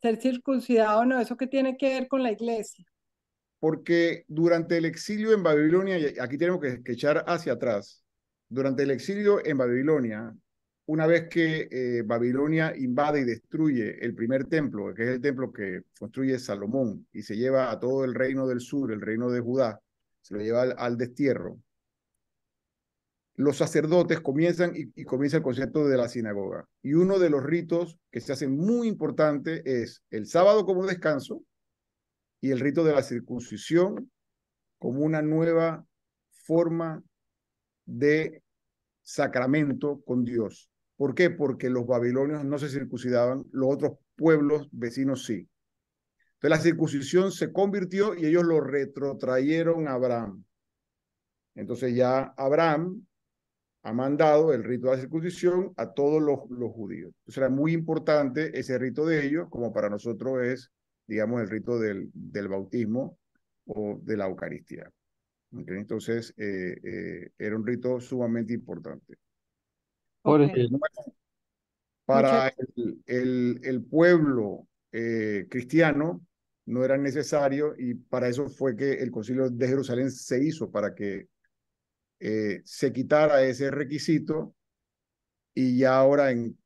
Ser circuncidado o no, ¿eso qué tiene que ver con la iglesia? Porque durante el exilio en Babilonia, y aquí tenemos que echar hacia atrás, durante el exilio en Babilonia, una vez que Babilonia invade y destruye el primer templo, que es el templo que construye Salomón, y se lleva a todo el reino del sur, el reino de Judá, se lo lleva al destierro, los sacerdotes comienzan y comienza el concepto de la sinagoga. Y uno de los ritos que se hace muy importante es el sábado como descanso y el rito de la circuncisión como una nueva forma de sacramento con Dios. ¿Por qué? Porque los babilonios no se circuncidaban, los otros pueblos vecinos sí. Entonces la circuncisión se convirtió y ellos lo retrotrayeron a Abraham. Entonces ya Abraham ha mandado el rito de la circuncisión a todos los judíos. Entonces era muy importante ese rito de ellos, como para nosotros es, digamos, el rito del bautismo o de la Eucaristía. ¿Okay? Entonces, era un rito sumamente importante. Jorge, Ok, Para muchas el pueblo cristiano no era necesario y para eso fue que el concilio de Jerusalén se hizo, para que se quitara ese requisito y ya ahora en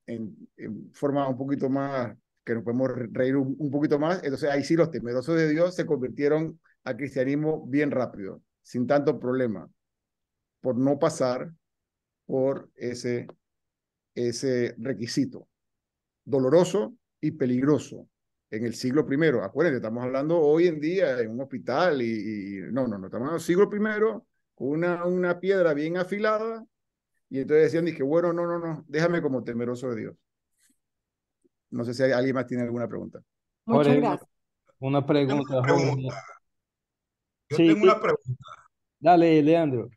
forma un poquito más, que nos podemos reír un poquito más, entonces ahí sí los temerosos de Dios se convirtieron al cristianismo bien rápido, sin tanto problema, por no pasar por ese requisito doloroso y peligroso en el siglo primero. Acuérdense, estamos hablando hoy en día en un hospital no, estamos hablando del siglo primero con una piedra bien afilada y entonces decían, dije, bueno, no, déjame como temeroso de Dios. No sé si alguien más tiene alguna pregunta. muchas Jorge, gracias. una Tengo pregunta, una Jorge. pregunta. Yo Sí, tengo una pregunta. dale, Leandro.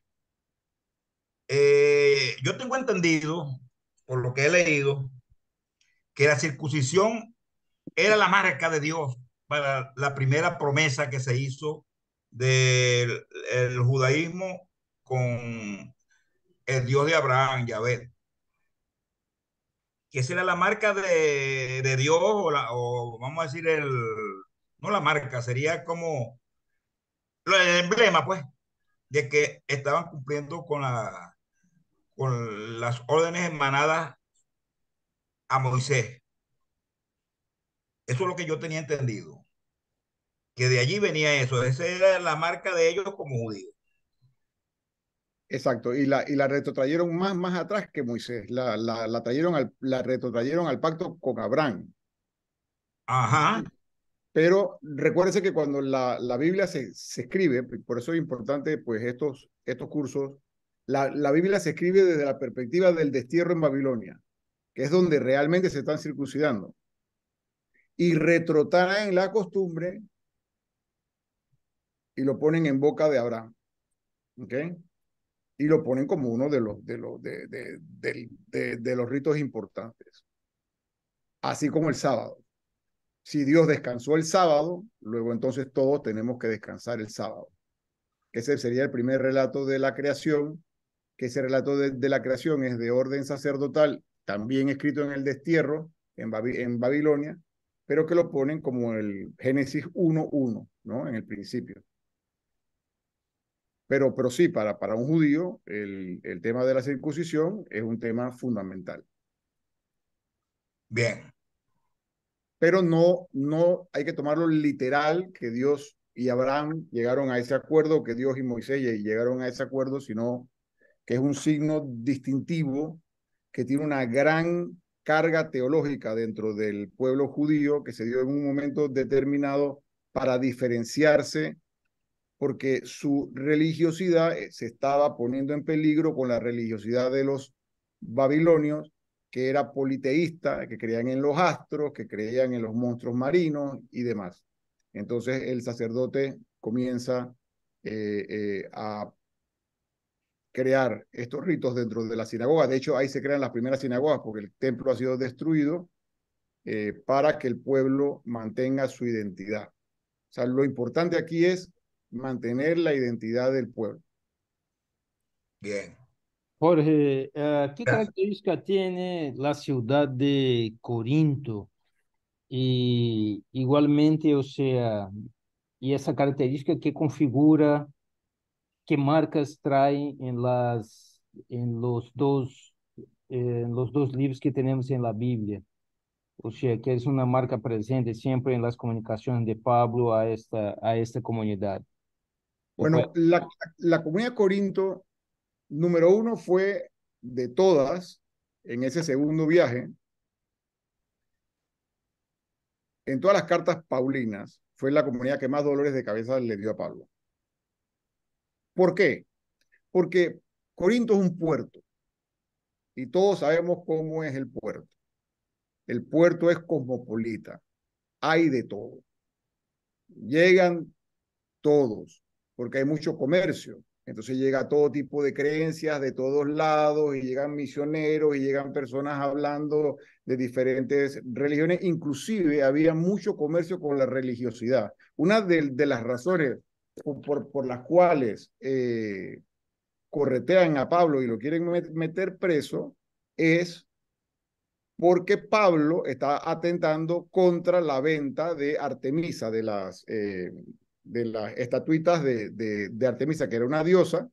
Yo tengo entendido, por lo que he leído, que la circuncisión era la marca de Dios para la primera promesa que se hizo del el judaísmo con el Dios de Abraham, Yahvé. Que esa era la marca de Dios, o vamos a decir, no la marca, sería como el emblema, pues, de que estaban cumpliendo con las órdenes emanadas a Moisés. Eso es lo que yo tenía entendido, que de allí venía eso. Esa era la marca de ellos como judíos. Exacto, y la retrotrayeron más atrás que Moisés, la retrotrayeron al pacto con Abraham. Ajá, Pero recuérdese que cuando la Biblia se escribe, por eso es importante pues estos cursos, la Biblia se escribe desde la perspectiva del destierro en Babilonia, que es donde realmente se están circuncidando, y retrotraen la costumbre y lo ponen en boca de Abraham, ¿ok? Y lo ponen como uno de los ritos importantes, así como el sábado. Si Dios descansó el sábado, luego entonces todos tenemos que descansar el sábado. Ese sería el primer relato de la creación, que ese relato de la creación es de orden sacerdotal, también escrito en el destierro, en Babilonia, pero que lo ponen como el Génesis 1:1, ¿no? En el principio. Pero sí, para un judío, el tema de la circuncisión es un tema fundamental. bien. Pero no hay que tomarlo literal, que Dios y Abraham llegaron a ese acuerdo, que Dios y Moisés llegaron a ese acuerdo, sino que es un signo distintivo que tiene una gran carga teológica dentro del pueblo judío que se dio en un momento determinado para diferenciarse porque su religiosidad se estaba poniendo en peligro con la religiosidad de los babilonios, que era politeísta, que creían en los astros, que creían en los monstruos marinos y demás. Entonces el sacerdote comienza a crear estos ritos dentro de la sinagoga. De hecho, ahí se crean las primeras sinagogas porque el templo ha sido destruido para que el pueblo mantenga su identidad. O sea, lo importante aquí es mantener la identidad del pueblo. Bien. Jorge, ¿qué Gracias. característica tiene la ciudad de Corinto? Y igualmente, o sea, y esa característica que configura, qué marcas trae en los dos libros que tenemos en la Biblia. O sea, que es una marca presente siempre en las comunicaciones de Pablo a esta comunidad. Bueno, la comunidad de Corinto, número uno, fue de todas, en ese segundo viaje, en todas las cartas paulinas, fue la comunidad que más dolores de cabeza le dio a Pablo. ¿Por qué? Porque Corinto es un puerto y todos sabemos cómo es el puerto. El puerto es cosmopolita, hay de todo. Llegan todos, porque hay mucho comercio. Entonces llega todo tipo de creencias de todos lados y llegan misioneros y llegan personas hablando de diferentes religiones. Inclusive había mucho comercio con la religiosidad. Una de las razones por las cuales corretean a Pablo y lo quieren meter preso es porque Pablo está atentando contra la venta de Artemisa, de las estatuitas de Artemisa, que era una diosa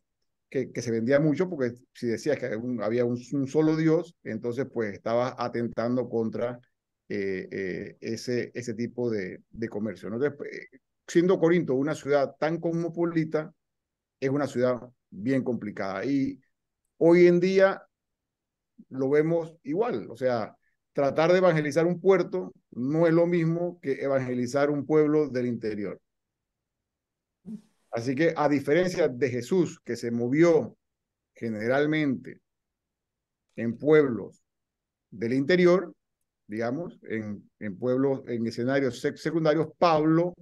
que se vendía mucho, porque si decías que había un solo dios, entonces pues estaba atentando contra ese tipo de comercio, ¿no? Entonces, siendo Corinto una ciudad tan cosmopolita, es una ciudad bien complicada. Y hoy en día lo vemos igual, o sea, tratar de evangelizar un puerto no es lo mismo que evangelizar un pueblo del interior. Así que a diferencia de Jesús, que se movió generalmente en pueblos del interior, digamos, en pueblos, en escenarios secundarios, Pablo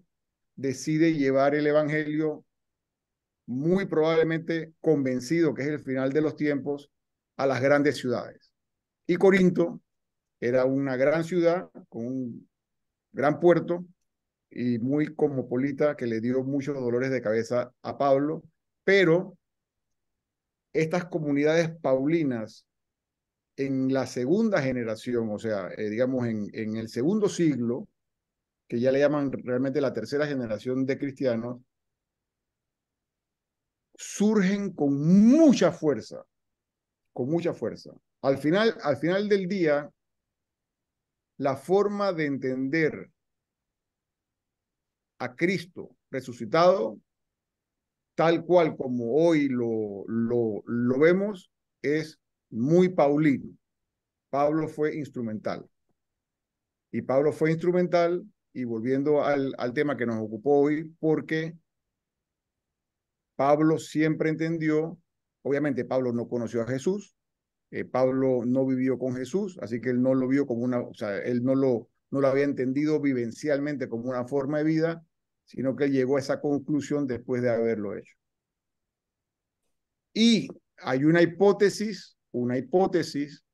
decide llevar el evangelio muy probablemente convencido que es el final de los tiempos a las grandes ciudades. Y Corinto era una gran ciudad con un gran puerto y muy cosmopolita que le dio muchos dolores de cabeza a Pablo, pero estas comunidades paulinas en la segunda generación, o sea, digamos en el segundo siglo, que ya le llaman realmente la tercera generación de cristianos, surgen con mucha fuerza, con mucha fuerza. Al final del día, la forma de entender a Cristo resucitado tal cual como hoy lo vemos, es muy paulino. Pablo fue instrumental. Y Pablo fue instrumental, y volviendo al tema que nos ocupó hoy, porque Pablo siempre entendió, obviamente Pablo no conoció a Jesús, Pablo no vivió con Jesús, así que él no lo vio como una, o sea, él no lo había entendido vivencialmente como una forma de vida, sino que él llegó a esa conclusión después de haberlo hecho. Y hay una hipótesis,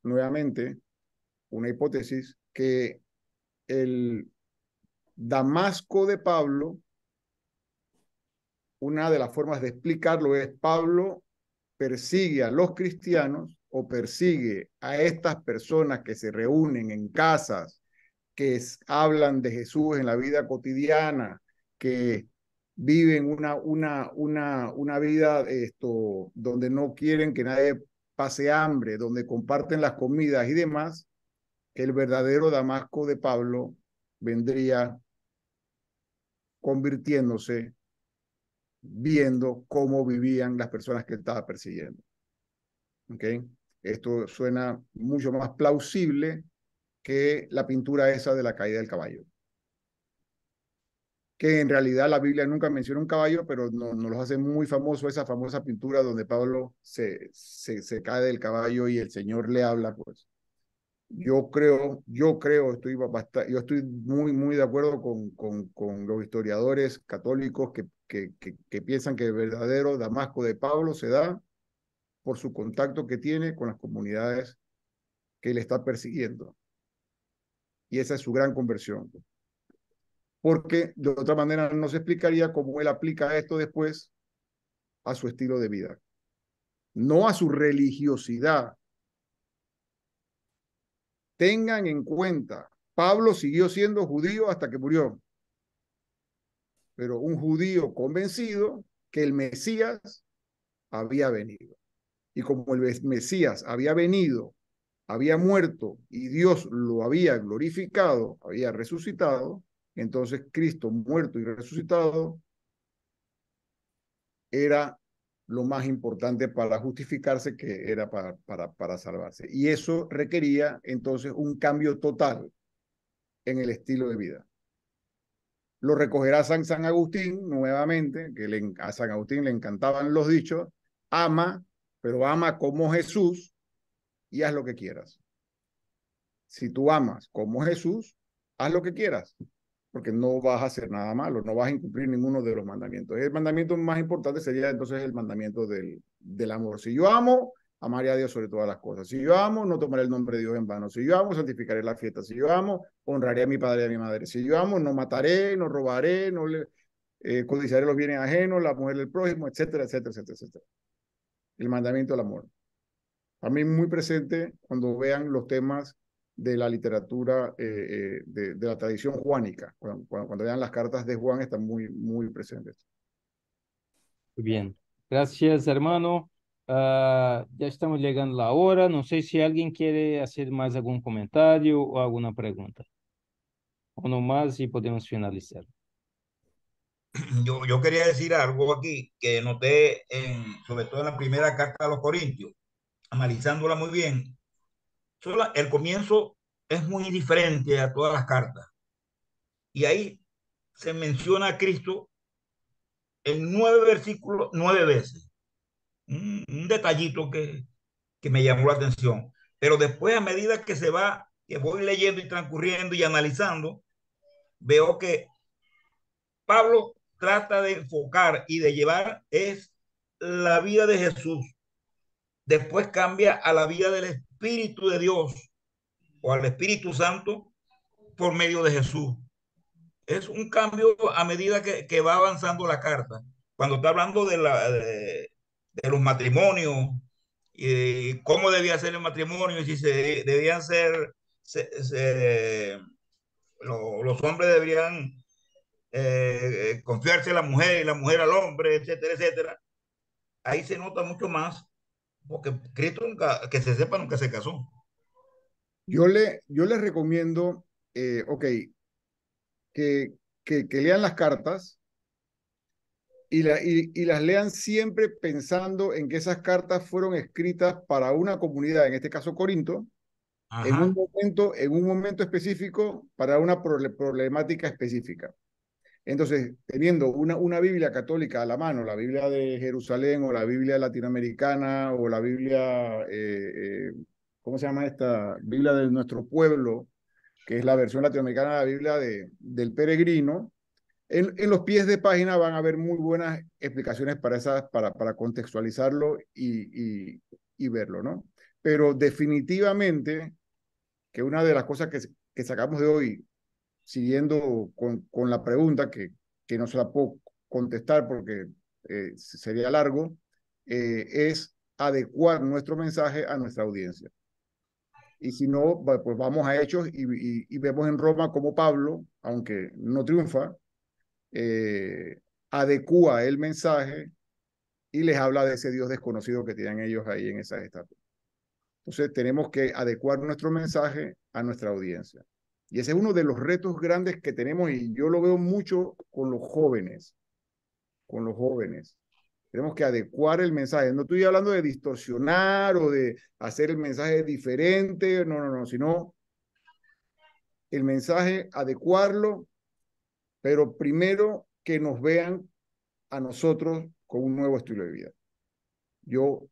nuevamente, una hipótesis que el Damasco de Pablo, una de las formas de explicarlo es Pablo persigue a los cristianos o persigue a estas personas que se reúnen en casas, que hablan de Jesús en la vida cotidiana, que viven una vida donde no quieren que nadie pase hambre, donde comparten las comidas y demás, que el verdadero Damasco de Pablo vendría convirtiéndose, viendo cómo vivían las personas que él estaba persiguiendo. ¿Okay? Esto suena mucho más plausible que la pintura esa de la caída del caballo. Que en realidad la Biblia nunca menciona un caballo, pero nos los hace muy famoso esa famosa pintura donde Pablo se cae del caballo y el Señor le habla, pues. Yo estoy muy de acuerdo con los historiadores católicos que piensan que el verdadero Damasco de Pablo se da por su contacto que tiene con las comunidades que él está persiguiendo. Y esa es su gran conversión. Porque de otra manera no se explicaría cómo él aplica esto después a su estilo de vida, no a su religiosidad. Tengan en cuenta, Pablo siguió siendo judío hasta que murió, pero un judío convencido que el Mesías había venido. Y como el Mesías había venido, había muerto y Dios lo había glorificado, había resucitado, entonces Cristo muerto y resucitado era lo más importante para justificarse, que era para salvarse. Y eso requería entonces un cambio total en el estilo de vida. Lo recogerá San Agustín nuevamente, que a San Agustín le encantaban los dichos: ama, pero ama como Jesús y haz lo que quieras. Si tú amas como Jesús, haz lo que quieras, porque no vas a hacer nada malo, no vas a incumplir ninguno de los mandamientos. El mandamiento más importante sería entonces el mandamiento del amor. Si yo amo, amaré a Dios sobre todas las cosas. Si yo amo, no tomaré el nombre de Dios en vano. Si yo amo, santificaré la fiesta. Si yo amo, honraré a mi padre y a mi madre. Si yo amo, no mataré, no robaré, no codiciaré los bienes ajenos, la mujer del prójimo, etcétera, etcétera, etcétera, etcétera. El mandamiento del amor. A mí muy presente cuando vean los temas de la literatura de la tradición juánica. Cuando vean las cartas de Juan, están muy presentes. Muy bien. Gracias, hermano. Ya estamos llegando a la hora. No sé si alguien quiere hacer más algún comentario o alguna pregunta. O no más y podemos finalizar. Yo quería decir algo aquí que noté sobre todo en la primera carta a los Corintios, analizándola muy bien. El comienzo es muy diferente a todas las cartas. Y ahí se menciona a Cristo en 9 versículos, 9 veces. Un detallito que me llamó la atención. Pero después, a medida que voy leyendo y transcurriendo y analizando, veo que Pablo trata de enfocar y de llevar es la vida de Jesús. Después cambia a la vida del Espíritu de Dios o al Espíritu Santo por medio de Jesús. Es un cambio a medida que va avanzando la carta. Cuando está hablando de los matrimonios y cómo debía ser el matrimonio y si debían ser, los hombres deberían confiarse a la mujer y la mujer al hombre, etcétera, etcétera. Ahí se nota mucho más, porque Cristo nunca, que se sepa, nunca se casó. Yo les recomiendo, ok, que lean las cartas y las lean siempre pensando en que esas cartas fueron escritas para una comunidad, en este caso Corinto, Ajá. en un momento específico, para una problemática específica. Entonces, teniendo una Biblia católica a la mano, la Biblia de Jerusalén o la Biblia latinoamericana o la Biblia, ¿cómo se llama esta? Biblia de nuestro pueblo, que es la versión latinoamericana de la Biblia del peregrino. En los pies de página van a haber muy buenas explicaciones para contextualizarlo y verlo, ¿no? Pero definitivamente que una de las cosas que sacamos de hoy, siguiendo con la pregunta, que no se la puedo contestar porque sería largo, es adecuar nuestro mensaje a nuestra audiencia. Y si no, pues vamos a Hechos y vemos en Roma como Pablo, aunque no triunfa, adecúa el mensaje y les habla de ese Dios desconocido que tienen ellos ahí en esas estatuas. Entonces tenemos que adecuar nuestro mensaje a nuestra audiencia. Y ese es uno de los retos grandes que tenemos y yo lo veo mucho con los jóvenes, con los jóvenes. Tenemos que adecuar el mensaje. No estoy hablando de distorsionar o de hacer el mensaje diferente, no, sino el mensaje, adecuarlo, pero primero que nos vean a nosotros con un nuevo estilo de vida. Yo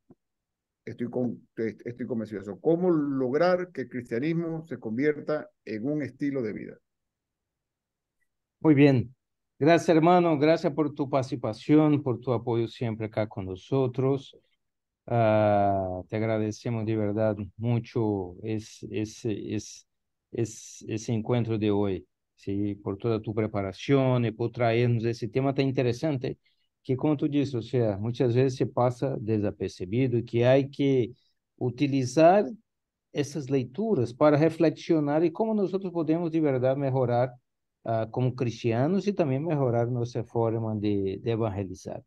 estoy convencido de eso. ¿Cómo lograr que el cristianismo se convierta en un estilo de vida? Muy bien. Gracias, hermano. Gracias por tu participación, por tu apoyo siempre acá con nosotros. Te agradecemos de verdad mucho ese encuentro de hoy, ¿sí? Por toda tu preparación y por traernos ese tema tan interesante que, como tú dices, o sea, muchas veces se pasa desapercibido y que hay que utilizar essas leituras para reflexionar e como nós podemos de verdade melhorar como cristianos e também melhorar nossa forma de evangelizar.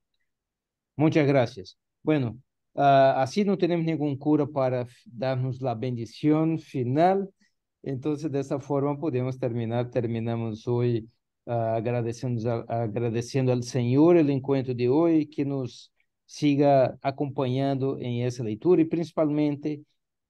Muchas gracias. Bueno, así no tenemos ningún cura para darnos la bendición final. Entonces, de esa forma podemos terminar. Terminamos hoy agradeciendo al Señor el encuentro de hoy, que nos siga acompañando en esa lectura y principalmente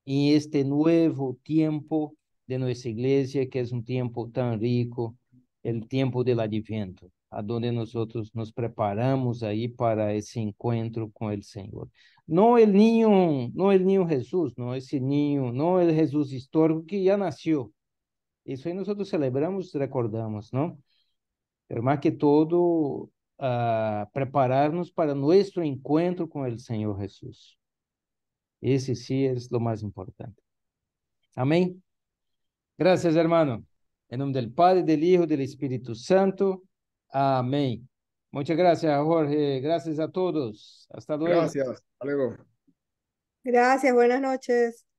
en este nuevo tiempo de nuestra iglesia, que es un tiempo tan rico, el tiempo del Adviento, a donde nosotros nos preparamos ahí para ese encuentro con el Señor. No el niño Jesús, no ese niño, no el Jesús histórico que ya nació. Eso ahí nosotros celebramos, recordamos, ¿no? Pero más que todo, prepararnos para nuestro encuentro con el Señor Jesús. Ese sí es lo más importante. Amén. Gracias, hermano. En nombre del Padre, del Hijo, del Espíritu Santo. Amén. Muchas gracias, Jorge. Gracias a todos. Hasta luego. Gracias. Hasta luego. Gracias, buenas noches.